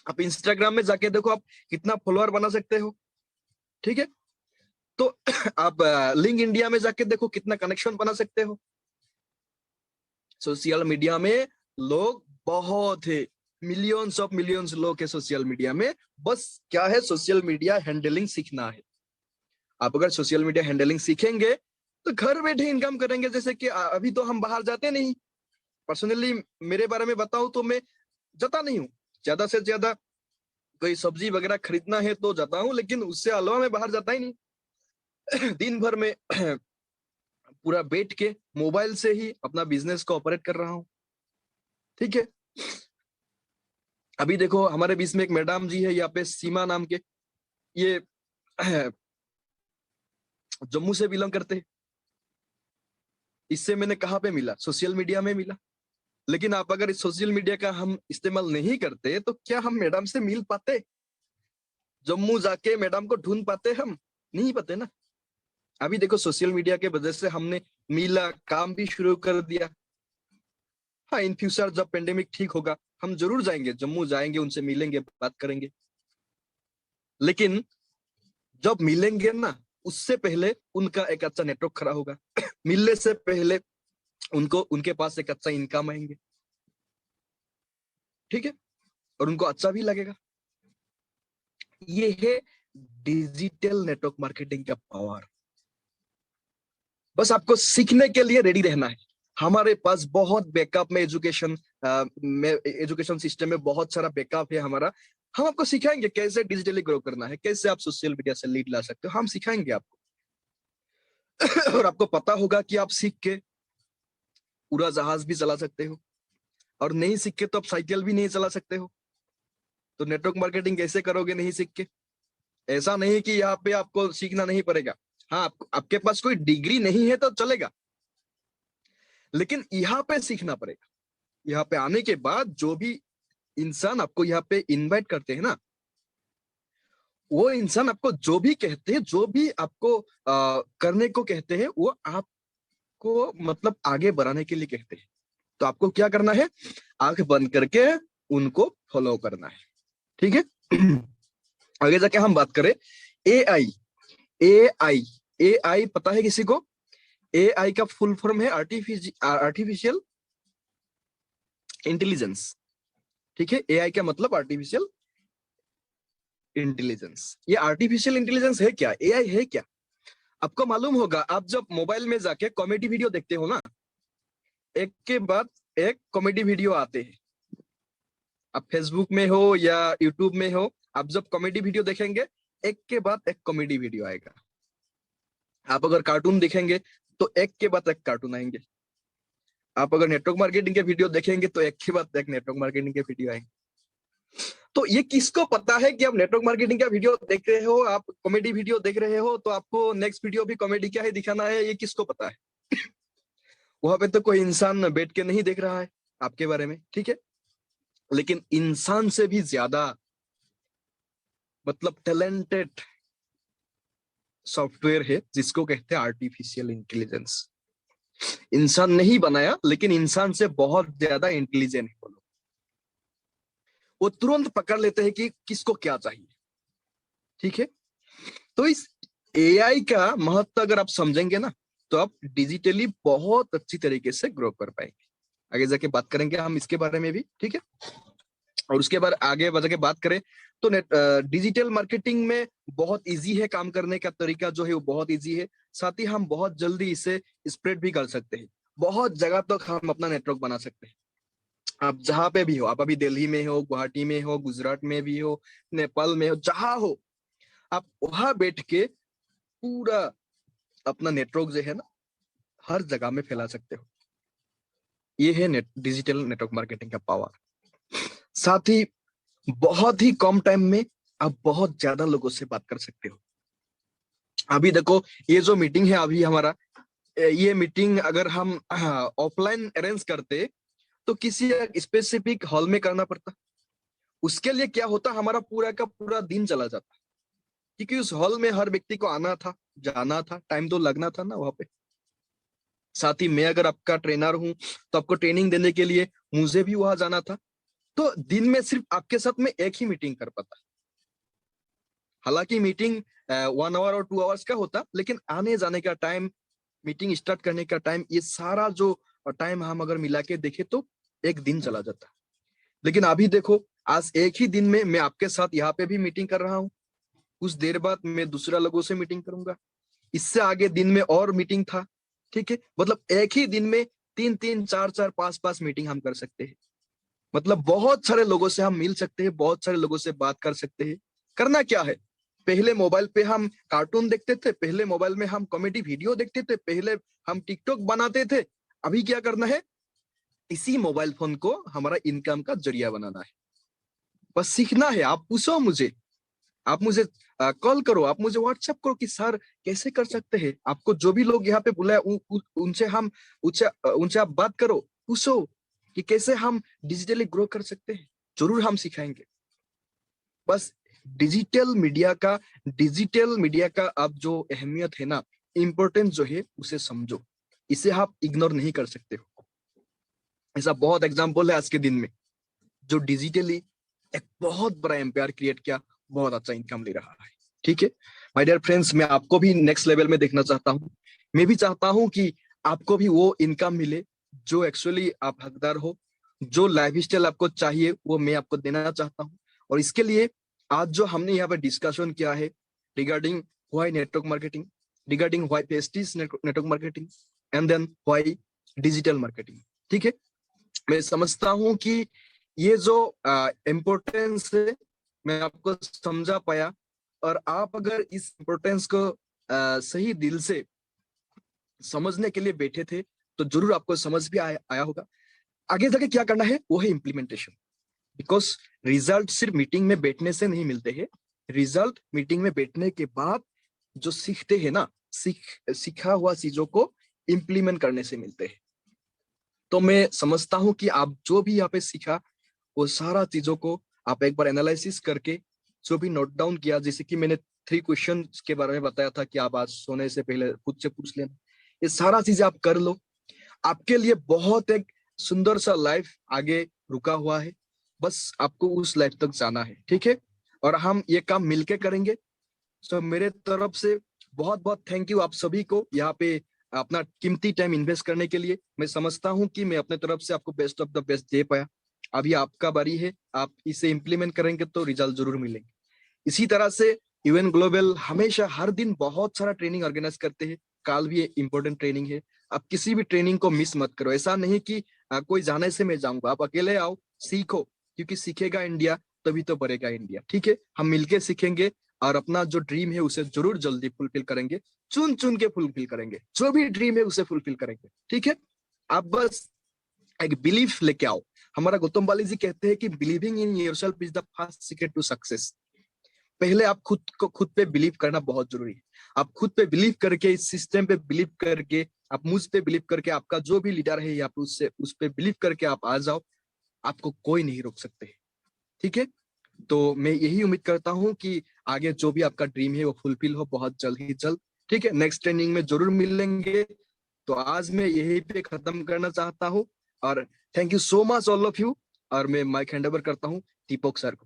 आप इंस्टाग्राम में जाके देखो, आप कितना फॉलोअर बना सकते हो। ठीक है, तो आप लिंक इंडिया में जाके देखो कितना कनेक्शन बना सकते हो। सोशल मीडिया में लोग बहुत है, मिलियंस ऑफ मिलियंस लोग है सोशल मीडिया में। बस क्या है, सोशल मीडिया हैंडलिंग सीखना है। आप अगर सोशल मीडिया हैंडलिंग सीखेंगे तो घर बैठे इनकम करेंगे। जैसे कि अभी तो हम बाहर जाते नहीं। पर्सनली मेरे बारे में बताऊं तो मैं जाता नहीं हूँ, ज्यादा से ज्यादा कोई सब्जी वगैरह खरीदना है तो जाता हूँ, लेकिन उससे अलावा मैं बाहर जाता ही नहीं। दिन भर में पूरा बैठ के मोबाइल से ही अपना बिजनेस को ऑपरेट कर रहा हूँ। ठीक है, अभी देखो हमारे बीच में एक मैडम जी है यहाँ पे, सीमा नाम के, ये जम्मू से बिलोंग करते हैं। इससे मैंने कहाँ पे मिला, सोशल मीडिया में मिला। लेकिन आप अगर इस सोशल मीडिया का हम इस्तेमाल नहीं करते तो क्या हम मैडम से मिल पाते, जम्मू जाके मैडम को ढूंढ पाते, हम नहीं पाते ना। अभी देखो सोशल मीडिया के वजह से हमने मिला, काम भी शुरू कर दिया। हाँ, इन फ्यूचर जब पेंडेमिक ठीक होगा हम जरूर जाएंगे, जम्मू जाएंगे, उनसे मिलेंगे, बात करेंगे। लेकिन जब मिलेंगे ना, उससे पहले उनका एक अच्छा नेटवर्क खड़ा होगा। मिलने से पहले उनको, उनके पास एक अच्छा इनकम आएंगे, ठीक है, और उनको अच्छा भी लगेगा। ये है डिजिटल नेटवर्क मार्केटिंग का पावर। बस आपको सीखने के लिए रेडी रहना है। हमारे पास बहुत बैकअप में एजुकेशन सिस्टम में बहुत सारा बैकअप है हमारा। हम आपको सिखाएंगे कैसे डिजिटली ग्रो करना है, कैसे आप सोशल मीडिया से लीड ला सकते हो, हम सिखाएंगे आपको। और आपको पता होगा कि आप सीख के पूरा जहाज भी चला सकते हो, और नहीं सीख के तो आप साइकिल भी नहीं चला सकते हो। तो नेटवर्क मार्केटिंग कैसे करोगे नहीं सीख के? ऐसा नहीं कि यहाँ पे आपको सीखना नहीं पड़ेगा। हाँ, आपके पास कोई डिग्री नहीं है तो चलेगा, लेकिन यहाँ पे सीखना पड़ेगा। यहाँ पे आने के बाद जो भी इंसान आपको यहाँ पे इनवाइट करते हैं ना, वो इंसान आपको जो भी कहते हैं, जो भी आपको करने को कहते हैं, वो आपको मतलब आगे बढ़ाने के लिए कहते हैं। तो आपको क्या करना है? आंख बंद करके उनको फॉलो करना है, ठीक है। आगे जाके हम बात करें एआई। एआई एआई पता है किसी को? एआई का फुल फॉर्म है आर्टिफिशियल इंटेलिजेंस, ठीक है। एआई का मतलब आर्टिफिशियल इंटेलिजेंस। ये आर्टिफिशियल इंटेलिजेंस है क्या? एआई है क्या? आपको मालूम होगा, आप जब मोबाइल में जाके कॉमेडी वीडियो देखते हो ना, एक के बाद एक कॉमेडी वीडियो आते हैं। आप फेसबुक में हो या यूट्यूब में हो, आप जब कॉमेडी वीडियो देखेंगे, एक के बाद एक कॉमेडी वीडियो आएगा। आप अगर कार्टून देखेंगे तो एक के बाद एक कार्टून आएंगे। आप अगर नेटवर्क मार्केटिंग के वीडियो देखेंगे तो एक के बाद एक नेटवर्क मार्केटिंग के वीडियो आएंगे। तो ये किसको पता है कि आप नेटवर्क मार्केटिंग का वीडियो देख रहे हो, आप कॉमेडी वीडियो देख रहे हो, तो आपको नेक्स्ट वीडियो भी कॉमेडी क्या है दिखाना है, ये किसको पता है? वहां पे तो कोई इंसान बैठ के नहीं देख रहा है आपके बारे में, ठीक है। लेकिन इंसान से भी ज्यादा मतलब टैलेंटेड सॉफ्टवेयर है जिसको कहते हैं आर्टिफिशियल इंटेलिजेंस। इंसान नहीं बनाया, लेकिन इंसान से बहुत ज्यादा इंटेलिजेंट है वो लोग। वो तुरंत पकड़ लेते हैं कि किसको क्या चाहिए, ठीक है। तो इस एआई का महत्व अगर आप समझेंगे ना, तो आप डिजिटली बहुत अच्छी तरीके से ग्रो कर पाएंगे। आगे जाके बात करेंगे हम इसके बारे में भी, ठीक है। और उसके बाद आगे बढ़ के बात करें तो डिजिटल मार्केटिंग में बहुत इजी है, काम करने का तरीका जो है वो बहुत इजी है। साथ ही हम बहुत जल्दी इसे स्प्रेड भी कर सकते हैं। बहुत जगह तक हम अपना नेटवर्क बना सकते हैं। आप जहां पे भी हो, आप अभी दिल्ली में हो, गुवाहाटी में हो, गुजरात में भी हो, नेपाल में हो, जहां हो, आप वहां बैठ के पूरा अपना नेटवर्क जो है ना, हर जगह में फैला सकते हो। ये है डिजिटल नेटवर्क मार्केटिंग का पावर। साथ ही बहुत ही कम टाइम में आप बहुत ज्यादा लोगों से बात कर सकते हो। अभी देखो, ये जो मीटिंग है अभी हमारा, ये मीटिंग अगर हम ऑफलाइन अरेंज करते तो किसी स्पेसिफिक हॉल में करना पड़ता। उसके लिए क्या होता, हमारा पूरा का पूरा दिन चला जाता, क्योंकि उस हॉल में हर व्यक्ति को आना था, जाना था, टाइम तो लगना था ना वहां पे। साथ ही मैं अगर आपका ट्रेनर हूं तो आपको ट्रेनिंग देने के लिए मुझे भी वहां जाना था। तो दिन में सिर्फ आपके साथ में एक ही मीटिंग कर पाता। हालांकि मीटिंग 1 आवर और 2 आवर्स का होता, लेकिन आने जाने का टाइम, मीटिंग स्टार्ट करने का टाइम, ये सारा जो टाइम हम अगर मिला के देखे तो एक दिन चला जाता। लेकिन अभी देखो, आज एक ही दिन में मैं आपके साथ यहाँ पे भी मीटिंग कर रहा हूँ, कुछ देर बाद मैं दूसरा लोगों से मीटिंग करूंगा, इससे आगे दिन में और मीटिंग था, ठीक है। मतलब एक ही दिन में 3-3, 4-4, 5-5 मीटिंग हम कर सकते हैं। मतलब बहुत सारे लोगों से हम मिल सकते हैं, बहुत सारे लोगों से बात कर सकते हैं। करना क्या है, पहले मोबाइल पे हम कार्टून देखते थे, पहले मोबाइल में हम कॉमेडी वीडियो देखते थे, पहले हम टिकटॉक बनाते थे। अभी क्या करना है, इसी मोबाइल फोन को हमारा इनकम का जरिया बनाना है। बस सीखना है। आप पूछो मुझे, आप मुझे कॉल करो, आप मुझे व्हाट्सएप करो कि सर कैसे कर सकते हैं। आपको जो भी लोग यहाँ पे बुलाए उनसे हम उनसे आप बात करो, पूछो कि कैसे हम डिजिटली ग्रो कर सकते हैं। जरूर हम सिखाएंगे। बस डिजिटल मीडिया का अब जो अहमियत है ना, इम्पोर्टेंस जो है उसे समझो, इसे आप इग्नोर नहीं कर सकते हो। ऐसा बहुत एग्जाम्पल है आज के दिन में जो डिजिटली एक बहुत बड़ा एम्पायर क्रिएट किया, बहुत अच्छा इनकम ले रहा है। ठीक है माय डियर फ्रेंड्स, मैं आपको भी नेक्स्ट लेवल में देखना चाहता हूँ। मैं भी चाहता हूँ कि आपको भी वो इनकम मिले जो एक्चुअली आप हकदार हो, जो लाइफस्टाइल आपको चाहिए वो मैं आपको देना चाहता हूँ। और इसके लिए आज जो हमने यहाँ पे डिस्कशन किया है regarding why network marketing, regarding why पेस्टिस network marketing and then why digital marketing. ठीक है, मैं समझता हूँ कि ये जो इम्पोर्टेंस है मैं आपको समझा पाया, और आप अगर इस इम्पोर्टेंस को सही दिल से समझने के लिए बैठे थे तो जरूर आपको समझ भी आया होगा। आगे जाके क्या करना है वो है इम्प्लीमेंटेशन, बिकॉज रिजल्ट सिर्फ मीटिंग में बैठने से नहीं मिलते हैं। रिजल्ट मीटिंग में बैठने के बाद जो सीखते हैं ना, सीखा हुआ चीजों को इम्प्लीमेंट करने से मिलते हैं। तो मैं समझता हूँ कि आप जो भी यहाँ पे सीखा वो सारा चीजों को आप एक बार एनालिसिस करके जो भी नोट डाउन किया, जैसे कि मैंने 3 क्वेश्चन के बारे में बताया था कि आप आज सोने से पहले खुद से पूछ लेना, ये सारा चीजें आप कर लो। आपके लिए बहुत एक सुंदर सा लाइफ आगे रुका हुआ है, बस आपको उस लाइफ तक जाना है। ठीक है, और हम ये काम मिलके करेंगे। सो मेरे तरफ से बहुत बहुत थैंक यू आप सभी को यहाँ पे अपना कीमती टाइम इन्वेस्ट करने के लिए। मैं समझता हूँ कि मैं अपने तरफ से आपको बेस्ट ऑफ द बेस्ट दे पाया। अभी आपका बारी है, आप इसे इम्प्लीमेंट करेंगे तो रिजल्ट जरूर मिलेंगे। इसी तरह से यूएन ग्लोबल हमेशा हर दिन बहुत सारा ट्रेनिंग ऑर्गेनाइज करते हैं। कल भी इंपॉर्टेंट ट्रेनिंग है, आप किसी भी ट्रेनिंग को मिस मत करो। ऐसा नहीं कि कोई जाने से मैं जाऊंगा, आप अकेले आओ, सीखो, क्योंकि सीखेगा इंडिया तभी तो बढ़ेगा इंडिया। ठीक है, हम मिलके सीखेंगे और अपना जो ड्रीम है उसे जरूर जल्दी फुलफिल करेंगे, चुन चुन के फुलफिल करेंगे, जो भी ड्रीम है उसे फुलफिल करेंगे। ठीक है, आप बस एक बिलीफ लेके आओ। हमारा गौतम बाली जी कहते हैं कि believing in yourself is the first secret to success. पहले आप खुद पे बिलीव करना बहुत जरूरी है। आप खुद पे बिलीव करके, इस सिस्टम पे बिलीव करके, आप मुझ पे बिलीव करके, आपका जो भी लीडर है आप उससे उस पे बिलीव करके आप आ जाओ, आपको कोई नहीं रोक सकते। ठीक है, तो मैं यही उम्मीद करता हूँ कि आगे जो भी आपका ड्रीम है वो फुलफिल हो बहुत जल्द ही जल्द। ठीक है, नेक्स्ट ट्रेनिंग में जरूर मिलेंगे। तो आज मैं यही पे खत्म करना चाहता हूँ, और thank you so much all of you. और मैं माइक हैंड ओवर करता हूँ दीपक सर को।